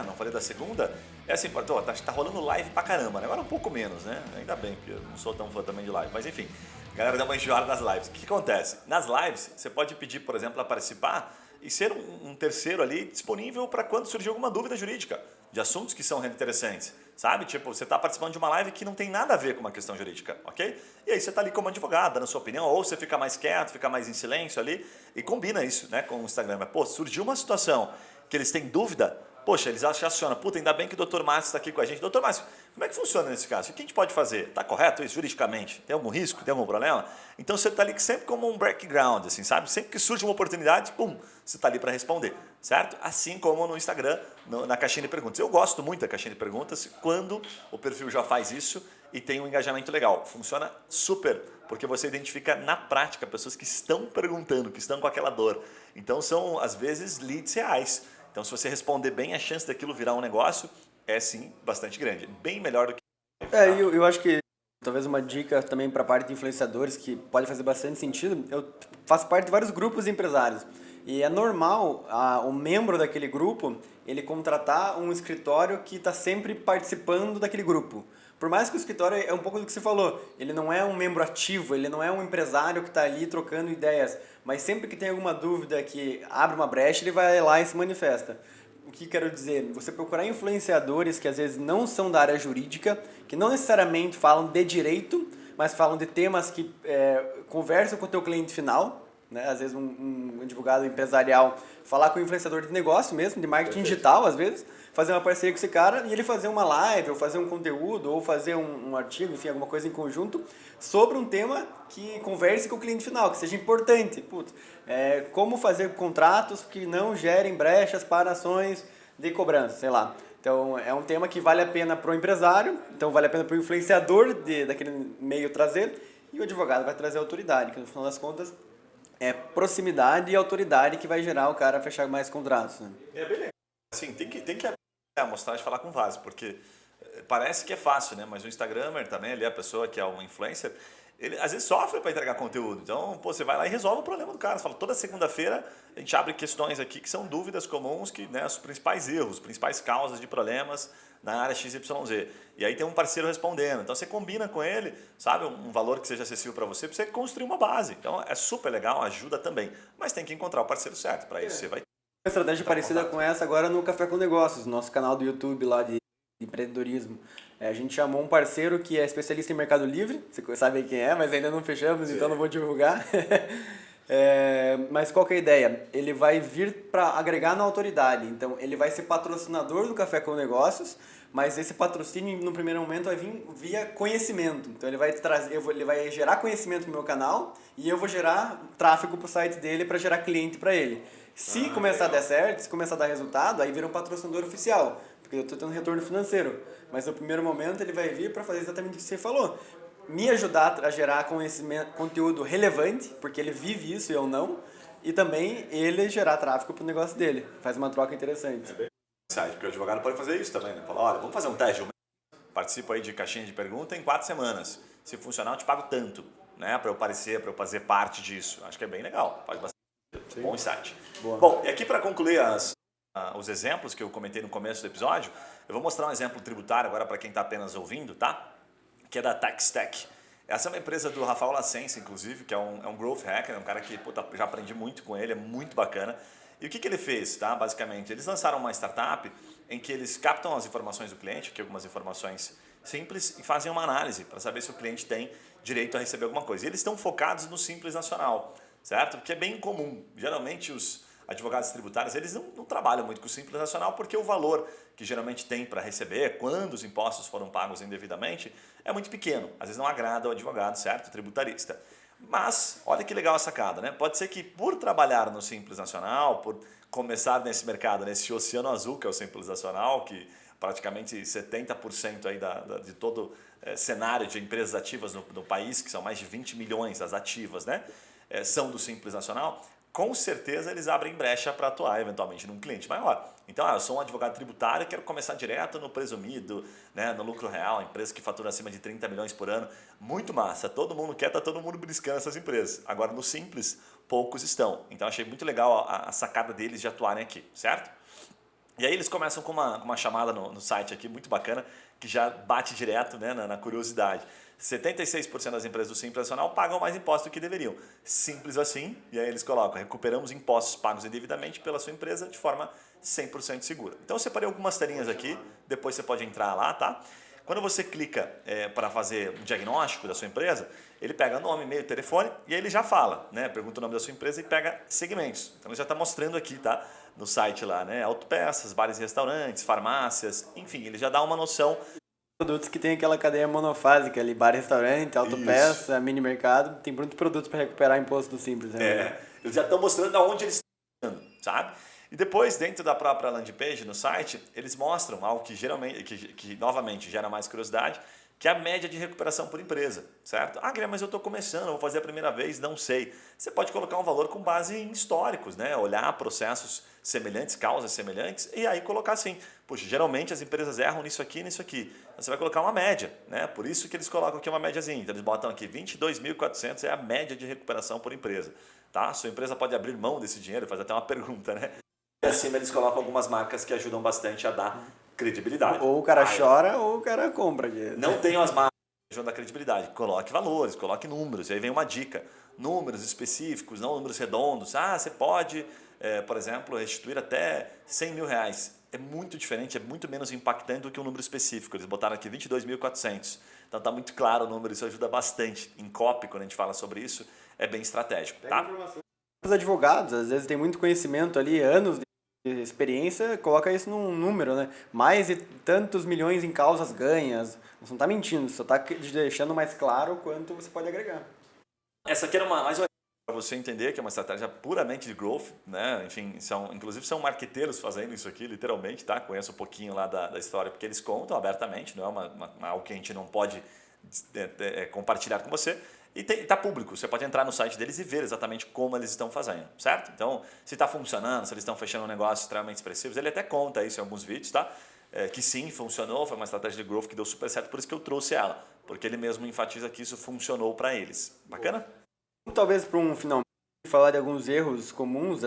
[SPEAKER 1] não falei da segunda, é assim, tá rolando live pra caramba, né? Agora um pouco menos, né? Ainda bem, porque eu não sou tão fã também de live. Mas enfim, a galera dá uma enjoada nas lives. O que acontece? Nas lives, você pode pedir, por exemplo, a participar e ser um terceiro ali disponível para quando surgir alguma dúvida jurídica de assuntos que são interessantes, sabe? Tipo, você está participando de uma live que não tem nada a ver com uma questão jurídica, ok? E aí você está ali como advogado, dando a sua opinião, ou você fica mais quieto, fica mais em silêncio ali e combina isso, né, com o Instagram. Mas, pô, surgiu uma situação que eles têm dúvida, poxa, eles acham que aciona. Puta, ainda bem que o Dr. Márcio está aqui com a gente. Dr. Márcio, como é que funciona nesse caso? O que a gente pode fazer? Está correto isso juridicamente? Tem algum risco? Tem algum problema? Então você está ali sempre como um background, assim, sabe? Sempre que surge uma oportunidade, pum, você está ali para responder, certo? Assim como no Instagram, na caixinha de perguntas. Eu gosto muito da caixinha de perguntas quando o perfil já faz isso e tem um engajamento legal. Funciona super, porque você identifica na prática pessoas que estão perguntando, que estão com aquela dor. Então são, às vezes, leads reais. Então se você responder bem, a chance daquilo virar um negócio é sim bastante grande. Bem melhor do que...
[SPEAKER 2] Eu acho que talvez uma dica também para a parte de influenciadores que pode fazer bastante sentido. Eu faço parte de vários grupos de empresários. E é normal o membro daquele grupo ele contratar um escritório que está sempre participando daquele grupo. Por mais que o escritório é um pouco do que você falou, ele não é um membro ativo, ele não é um empresário que está ali trocando ideias, mas sempre que tem alguma dúvida que abre uma brecha, ele vai lá e se manifesta. O que quero dizer? Você procurar influenciadores que às vezes não são da área jurídica, que não necessariamente falam de direito, mas falam de temas que conversam com o teu cliente final, né? Às vezes um advogado empresarial falar com um influenciador de negócio mesmo, de marketing digital às vezes, fazer uma parceria com esse cara e ele fazer uma live, ou fazer um conteúdo, ou fazer um artigo, enfim, alguma coisa em conjunto, sobre um tema que converse com o cliente final, que seja importante. Putz, como fazer contratos que não gerem brechas para ações de cobrança, sei lá. Então, é um tema que vale a pena para o empresário, então vale a pena para o influenciador daquele meio trazer, e o advogado vai trazer autoridade, que no final das contas é proximidade e autoridade que vai gerar o cara a fechar mais contratos. Né?
[SPEAKER 1] É bem legal. Assim, tem que mostrar de falar com vaso, porque parece que é fácil, né? Mas o Instagramer também, ali a pessoa que é um influencer, ele às vezes sofre para entregar conteúdo. Então, pô, você vai lá e resolve o problema do cara. Você fala, toda segunda-feira a gente abre questões aqui que são dúvidas comuns, que, né, os principais erros, as principais causas de problemas na área XYZ. E aí tem um parceiro respondendo. Então você combina com ele, sabe, um valor que seja acessível para você construir uma base. Então é super legal, ajuda também. Mas tem que encontrar o parceiro certo. Para isso você vai...
[SPEAKER 2] Uma estratégia parecida com essa agora no Café com Negócios, nosso canal do YouTube lá de empreendedorismo. A gente chamou um parceiro que é especialista em Mercado Livre, você sabe quem é, mas ainda não fechamos, então não vou divulgar. Mas qual que é a ideia? Ele vai vir para agregar na autoridade, então ele vai ser patrocinador do Café com Negócios, mas esse patrocínio no primeiro momento vai vir via conhecimento. Então ele vai gerar conhecimento no meu canal e eu vou gerar tráfego para o site dele para gerar cliente para ele. Se começar a dar certo, se começar a dar resultado, aí vira um patrocinador oficial, porque eu estou tendo retorno financeiro. Mas no primeiro momento ele vai vir para fazer exatamente o que você falou. Me ajudar a gerar conteúdo relevante, porque ele vive isso e eu não, e também ele gerar tráfego para o negócio dele. Faz uma troca interessante.
[SPEAKER 1] É bem interessante, porque o advogado pode fazer isso também, né? Falar, olha, vamos fazer um teste, participo aí de caixinha de pergunta em 4 semanas. Se funcionar, eu te pago tanto, né? Para eu aparecer, para eu fazer parte disso. Acho que é bem legal, faz bastante. Sim. Bom insight. Boa. Bom, e aqui para concluir os exemplos que eu comentei no começo do episódio, eu vou mostrar um exemplo tributário agora para quem está apenas ouvindo, tá? Que é da TaxTech. Essa é uma empresa do Rafael Lassense, inclusive, que é um growth hacker, é um cara que já aprendi muito com ele, é muito bacana. E o que ele fez, tá? Basicamente, eles lançaram uma startup em que eles captam as informações do cliente, aqui algumas informações simples, e fazem uma análise para saber se o cliente tem direito a receber alguma coisa. E eles estão focados no Simples Nacional, certo? Porque é bem comum. Geralmente os advogados tributários, eles não trabalham muito com o Simples Nacional porque o valor que geralmente tem para receber, quando os impostos foram pagos indevidamente, é muito pequeno. Às vezes não agrada ao advogado, certo? Tributarista. Mas, olha que legal a sacada, né? Pode ser que por trabalhar no Simples Nacional, por começar nesse mercado, nesse oceano azul que é o Simples Nacional, que praticamente 70% aí de todo cenário de empresas ativas no país, que são mais de 20 milhões as ativas, né? São do Simples Nacional, com certeza eles abrem brecha para atuar eventualmente num cliente maior. Então, eu sou um advogado tributário e quero começar direto no presumido, né, no lucro real, empresa que fatura acima de 30 milhões por ano. Muito massa, todo mundo quer, está todo mundo beliscando essas empresas. Agora, no Simples, poucos estão. Então, achei muito legal a sacada deles de atuarem aqui, certo? E aí eles começam com uma chamada no site aqui, muito bacana, que já bate direto, né, na curiosidade. 76% das empresas do Simples Nacional pagam mais impostos do que deveriam. Simples assim, e aí eles colocam, recuperamos impostos pagos indevidamente pela sua empresa de forma 100% segura. Então eu separei algumas telinhas aqui, depois você pode entrar lá, tá? Quando você clica para fazer um diagnóstico da sua empresa, ele pega nome, e-mail, telefone e aí ele já fala, né? Pergunta o nome da sua empresa e pega segmentos. Então ele já está mostrando aqui, tá? no site lá, né? Autopeças, bares e restaurantes, farmácias, enfim, ele já dá uma noção.
[SPEAKER 2] Produtos que tem aquela cadeia monofásica ali, bar, restaurante, autopeça, mini mercado, tem muitos produtos para recuperar imposto do Simples. Né?
[SPEAKER 1] Eles já estão mostrando aonde eles estão indo, sabe? E depois, dentro da própria landing page, no site, eles mostram algo que geralmente, que novamente gera mais curiosidade, que é a média de recuperação por empresa, certo? Ah, Guilherme, mas eu estou começando, vou fazer a primeira vez, não sei. Você pode colocar um valor com base em históricos, né? Olhar processos semelhantes, causas semelhantes, e aí colocar assim, puxa, geralmente as empresas erram nisso aqui e nisso aqui. Você vai colocar uma média, né? Por isso que eles colocam aqui uma médiazinha. Então eles botam aqui 22.400 é a média de recuperação por empresa, tá? Sua empresa pode abrir mão desse dinheiro, faz até uma pergunta, né? E acima eles colocam algumas marcas que ajudam bastante a dar credibilidade.
[SPEAKER 2] Ou o cara chora ou o cara compra.
[SPEAKER 1] Não tenham as marcas que ajudam a dar credibilidade. Coloque valores, coloque números. E aí vem uma dica. Números específicos, não números redondos. Ah, você pode, por exemplo, restituir até 100 mil reais. É muito diferente, é muito menos impactante do que um número específico. Eles botaram aqui 22.400. Então está muito claro o número, isso ajuda bastante. Em copy, quando a gente fala sobre isso, é bem estratégico. Tá?
[SPEAKER 2] Os advogados, às vezes, têm muito conhecimento ali, anos de experiência, coloca isso num número, né? Mais de tantos milhões em causas ganhas. Você não está mentindo, só está deixando mais claro o quanto você pode agregar.
[SPEAKER 1] Essa aqui era mais uma para você entender que é uma estratégia puramente de growth, né? Enfim, inclusive são marqueteiros fazendo isso aqui, literalmente, tá? Conheço um pouquinho lá da história, porque eles contam abertamente, não é algo que a gente não pode compartilhar com você. E está público, você pode entrar no site deles e ver exatamente como eles estão fazendo, certo? Então, se está funcionando, se eles estão fechando um negócio extremamente expressivos, ele até conta isso em alguns vídeos, tá? Que sim, funcionou, foi uma estratégia de growth que deu super certo, por isso que eu trouxe ela, porque ele mesmo enfatiza que isso funcionou para eles. Bacana?
[SPEAKER 2] Talvez para um final falar de alguns erros comuns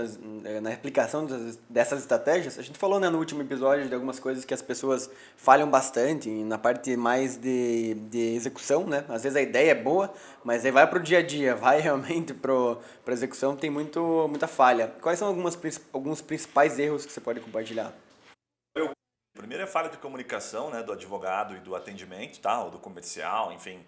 [SPEAKER 2] na aplicação dessas estratégias. A gente falou, né, no último episódio de algumas coisas que as pessoas falham bastante na parte mais de execução, né? Às vezes a ideia é boa, mas aí vai para o dia a dia, vai realmente para a execução, tem muita falha. Quais são alguns principais erros que você pode compartilhar?
[SPEAKER 1] Primeiro é a falha de comunicação, né, do advogado e do atendimento, tá? Ou do comercial, enfim,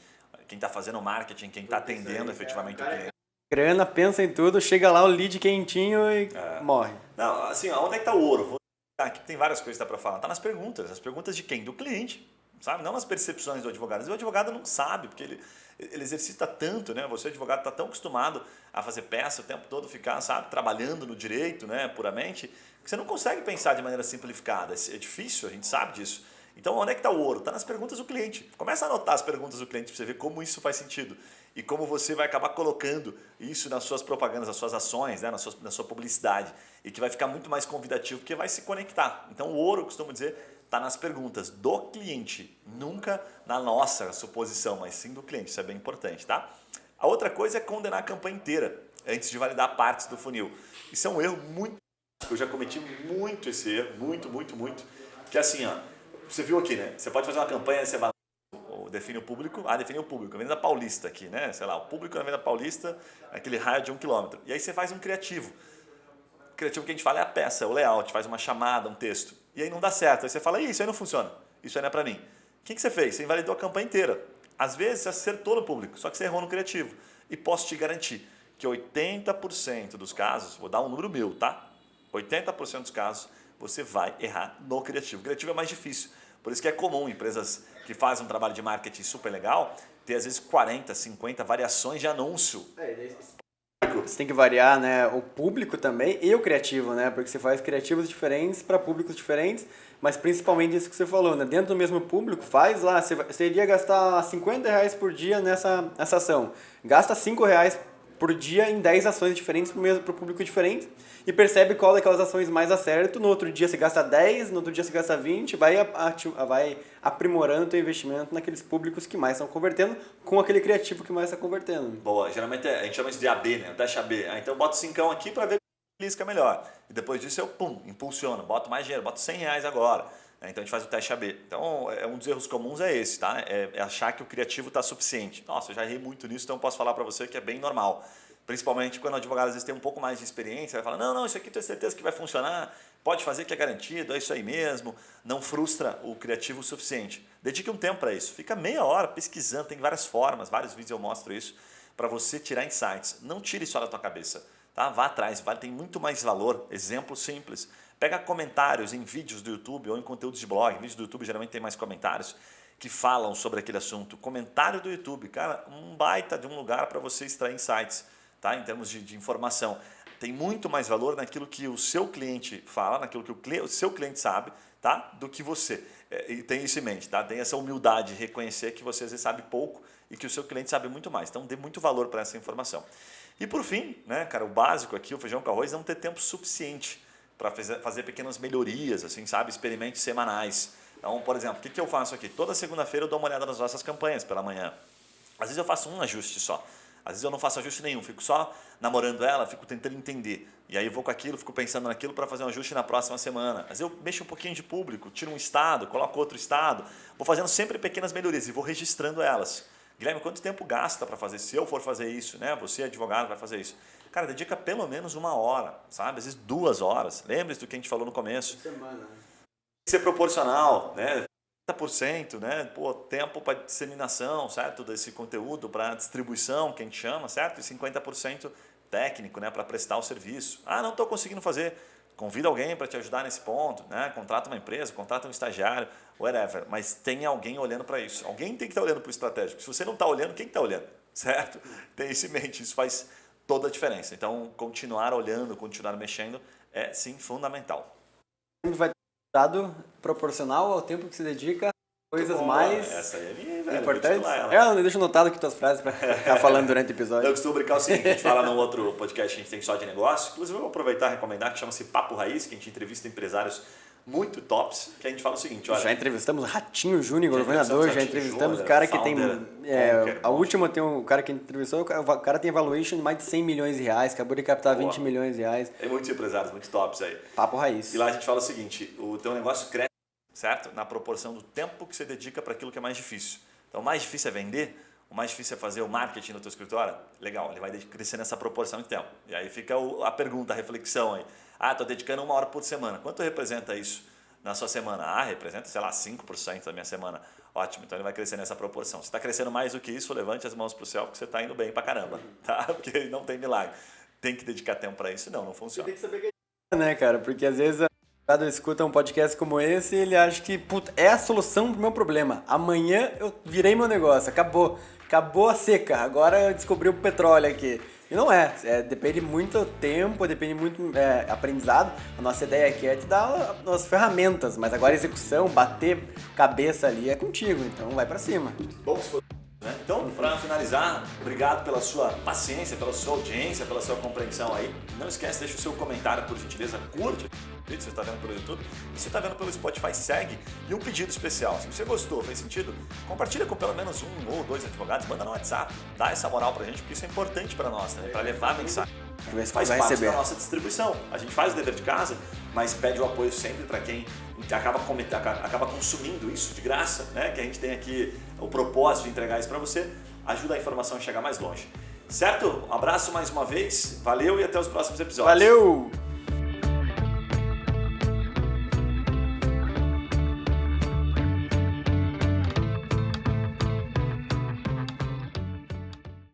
[SPEAKER 1] quem está fazendo marketing, quem está atendendo efetivamente o cliente.
[SPEAKER 2] Grana, pensa em tudo, chega lá o lead quentinho e morre.
[SPEAKER 1] Não, assim, onde é que está o ouro? Aqui tem várias coisas que dá para falar. Está nas perguntas. As perguntas de quem? Do cliente, sabe? Não nas percepções do advogado. O advogado não sabe, porque ele exercita tanto, né? Você, advogado, está tão acostumado a fazer peça o tempo todo, ficar, sabe, trabalhando no direito, né, puramente, que você não consegue pensar de maneira simplificada. É difícil, a gente sabe disso. Então, onde é que está o ouro? Está nas perguntas do cliente. Começa a anotar as perguntas do cliente para você ver como isso faz sentido. E como você vai acabar colocando isso nas suas propagandas, nas suas ações, né, na sua publicidade. E que vai ficar muito mais convidativo, porque vai se conectar. Então, o ouro, eu costumo dizer, está nas perguntas do cliente. Nunca na nossa suposição, mas sim do cliente. Isso é bem importante, tá? A outra coisa é condenar a campanha inteira, antes de validar partes do funil. Isso é um erro muito... Eu já cometi muito esse erro, muito. Que é assim, ó, você viu aqui, né? Você pode fazer uma campanha, você vai... define o público, define o público, Avenida Paulista aqui, né? Sei lá, o público na Avenida Paulista, aquele raio de 1 km. E aí você faz um criativo. O criativo que a gente fala é a peça, é o layout, faz uma chamada, um texto. E aí não dá certo. Aí você fala, isso aí não funciona, isso aí não é pra mim. O que você fez? Você invalidou a campanha inteira. Às vezes você acertou no público, só que você errou no criativo. E posso te garantir que 80% dos casos, vou dar um número meu, tá? 80% dos casos você vai errar no criativo. O criativo é mais difícil. Por isso que é comum empresas que fazem um trabalho de marketing super legal ter às vezes 40, 50 variações de anúncio.
[SPEAKER 2] Você tem que variar, né, o público também e o criativo, né? Porque você faz criativos diferentes para públicos diferentes, mas principalmente isso que você falou, né? Dentro do mesmo público, faz lá, você iria gastar R$50 por dia nessa ação. Gasta R$5 por dia em 10 ações diferentes para o público diferente e percebe qual daquelas ações mais acerta. No outro dia você gasta 10, no outro dia você gasta 20, vai aprimorando o teu investimento naqueles públicos que mais estão convertendo com aquele criativo que mais está convertendo.
[SPEAKER 1] Boa, geralmente a gente chama isso de AB, né? O teste AB. Então eu boto 5 aqui para ver que lisca melhor. E depois disso eu, impulsiono, boto mais dinheiro, boto R$100 agora. Então a gente faz o teste AB. Então um dos erros comuns é esse, tá? É achar que o criativo está suficiente. Nossa, eu já errei muito nisso, então posso falar para você que é bem normal. Principalmente quando o advogado às vezes tem um pouco mais de experiência, vai falar, não, isso aqui eu tenho certeza que vai funcionar, pode fazer que é garantido, é isso aí mesmo. Não frustra o criativo o suficiente. Dedique um tempo para isso. Fica meia hora pesquisando, tem várias formas, vários vídeos eu mostro isso, para você tirar insights. Não tire só da tua cabeça. Tá? Vá atrás, tem muito mais valor. Exemplo simples. Pega comentários em vídeos do YouTube ou em conteúdos de blog. Vídeos do YouTube geralmente tem mais comentários que falam sobre aquele assunto. Comentário do YouTube, cara, um baita de um lugar para você extrair insights, tá? Em termos de informação. Tem muito mais valor naquilo que o seu cliente fala, naquilo que o seu cliente sabe, tá? Do que você. E tem isso em mente, tá? Tem essa humildade de reconhecer que você às vezes sabe pouco e que o seu cliente sabe muito mais. Então dê muito valor para essa informação. E por fim, né, cara, o básico aqui, o feijão com arroz, não ter tempo suficiente para fazer pequenas melhorias, assim, sabe? Experimentos semanais. Então, por exemplo, o que eu faço aqui? Toda segunda-feira eu dou uma olhada nas nossas campanhas pela manhã. Às vezes eu faço um ajuste só. Às vezes eu não faço ajuste nenhum, fico só namorando ela, fico tentando entender. E aí eu vou com aquilo, fico pensando naquilo para fazer um ajuste na próxima semana. Às vezes eu mexo um pouquinho de público, tiro um estado, coloco outro estado. Vou fazendo sempre pequenas melhorias e vou registrando elas. Guilherme, quanto tempo gasta para fazer? Se eu for fazer isso, né? Você, advogado, vai fazer isso. Cara, dedica pelo menos 1 hora, sabe? Às vezes 2 horas. Lembre-se do que a gente falou no começo.
[SPEAKER 2] Semana.
[SPEAKER 1] Tem que ser proporcional, né? 30%, né? Pô, tempo para disseminação, certo? Desse conteúdo, para distribuição, que a gente chama, certo? E 50% técnico, né? Para prestar o serviço. Ah, não estou conseguindo fazer. Convida alguém para te ajudar nesse ponto, né? Contrata uma empresa, contrata um estagiário, whatever. Mas tem alguém olhando para isso. Alguém tem que estar olhando para o estratégico. Se você não está olhando, quem está olhando? Certo? Tem isso em mente. Isso faz toda a diferença. Então, continuar olhando, continuar mexendo é, sim, fundamental.
[SPEAKER 2] Vai ter dado proporcional ao tempo que se dedica a coisas mais
[SPEAKER 1] essa aí é minha, velho.
[SPEAKER 2] importantes. Eu deixo anotado aqui tuas frases para ficar falando durante o episódio.
[SPEAKER 1] Eu costumo brincar o seguinte, a gente fala no outro podcast que a gente tem só de negócio. Inclusive, eu vou aproveitar e recomendar, que chama-se Papo Raiz, que a gente entrevista empresários muito tops, que a gente fala o seguinte, olha...
[SPEAKER 2] Já entrevistamos Ratinho Júnior, governador, já entrevistamos o cara que tem... a última tem um cara que entrevistou, o cara tem valuation de mais de 100 milhões de reais, acabou de captar 20 milhões de reais.
[SPEAKER 1] Tem muitos empresários muito tops aí.
[SPEAKER 2] Papo Raiz.
[SPEAKER 1] E lá a gente fala o seguinte, o teu negócio cresce, certo? Na proporção do tempo que você dedica para aquilo que é mais difícil. Então, o mais difícil é vender, o mais difícil é fazer o marketing no teu escritório. Legal, ele vai crescer nessa proporção de tempo. E aí fica a pergunta, a reflexão aí. Ah, estou dedicando 1 hora por semana. Quanto representa isso na sua semana? Ah, representa, sei lá, 5% da minha semana. Ótimo, então ele vai crescer nessa proporção. Se está crescendo mais do que isso, levante as mãos para o céu, porque você está indo bem para caramba. Tá? Porque não tem milagre. Tem que dedicar tempo para isso, não funciona.
[SPEAKER 2] Tem que saber que é, né, cara? Porque às vezes quando escuta um podcast como esse, ele acha que puta, é a solução pro meu problema. Amanhã eu virei meu negócio, acabou a seca, agora eu descobri o petróleo aqui. E não depende muito tempo, depende muito aprendizado. A nossa ideia aqui é te dar as ferramentas, mas agora a execução, bater cabeça ali é contigo, então vai pra cima.
[SPEAKER 1] Bom, se for... Então, para finalizar, obrigado pela sua paciência, pela sua audiência, pela sua compreensão aí. Não esquece, deixa o seu comentário, por gentileza, curte o vídeo, se você está vendo pelo YouTube. Se você está vendo pelo Spotify, segue. E um pedido especial, se você gostou, fez sentido, compartilha com pelo menos 1 ou 2 advogados, manda no WhatsApp, dá essa moral pra gente, porque isso é importante para nós, né? Para levar a mensagem. Faz parte da nossa distribuição. A gente faz o dever de casa, mas pede o apoio sempre para quem acaba consumindo isso de graça, né? Que a gente tem aqui o propósito de entregar isso para você, ajuda a informação a chegar mais longe. Certo? Um abraço mais uma vez, valeu e até os próximos episódios.
[SPEAKER 2] Valeu!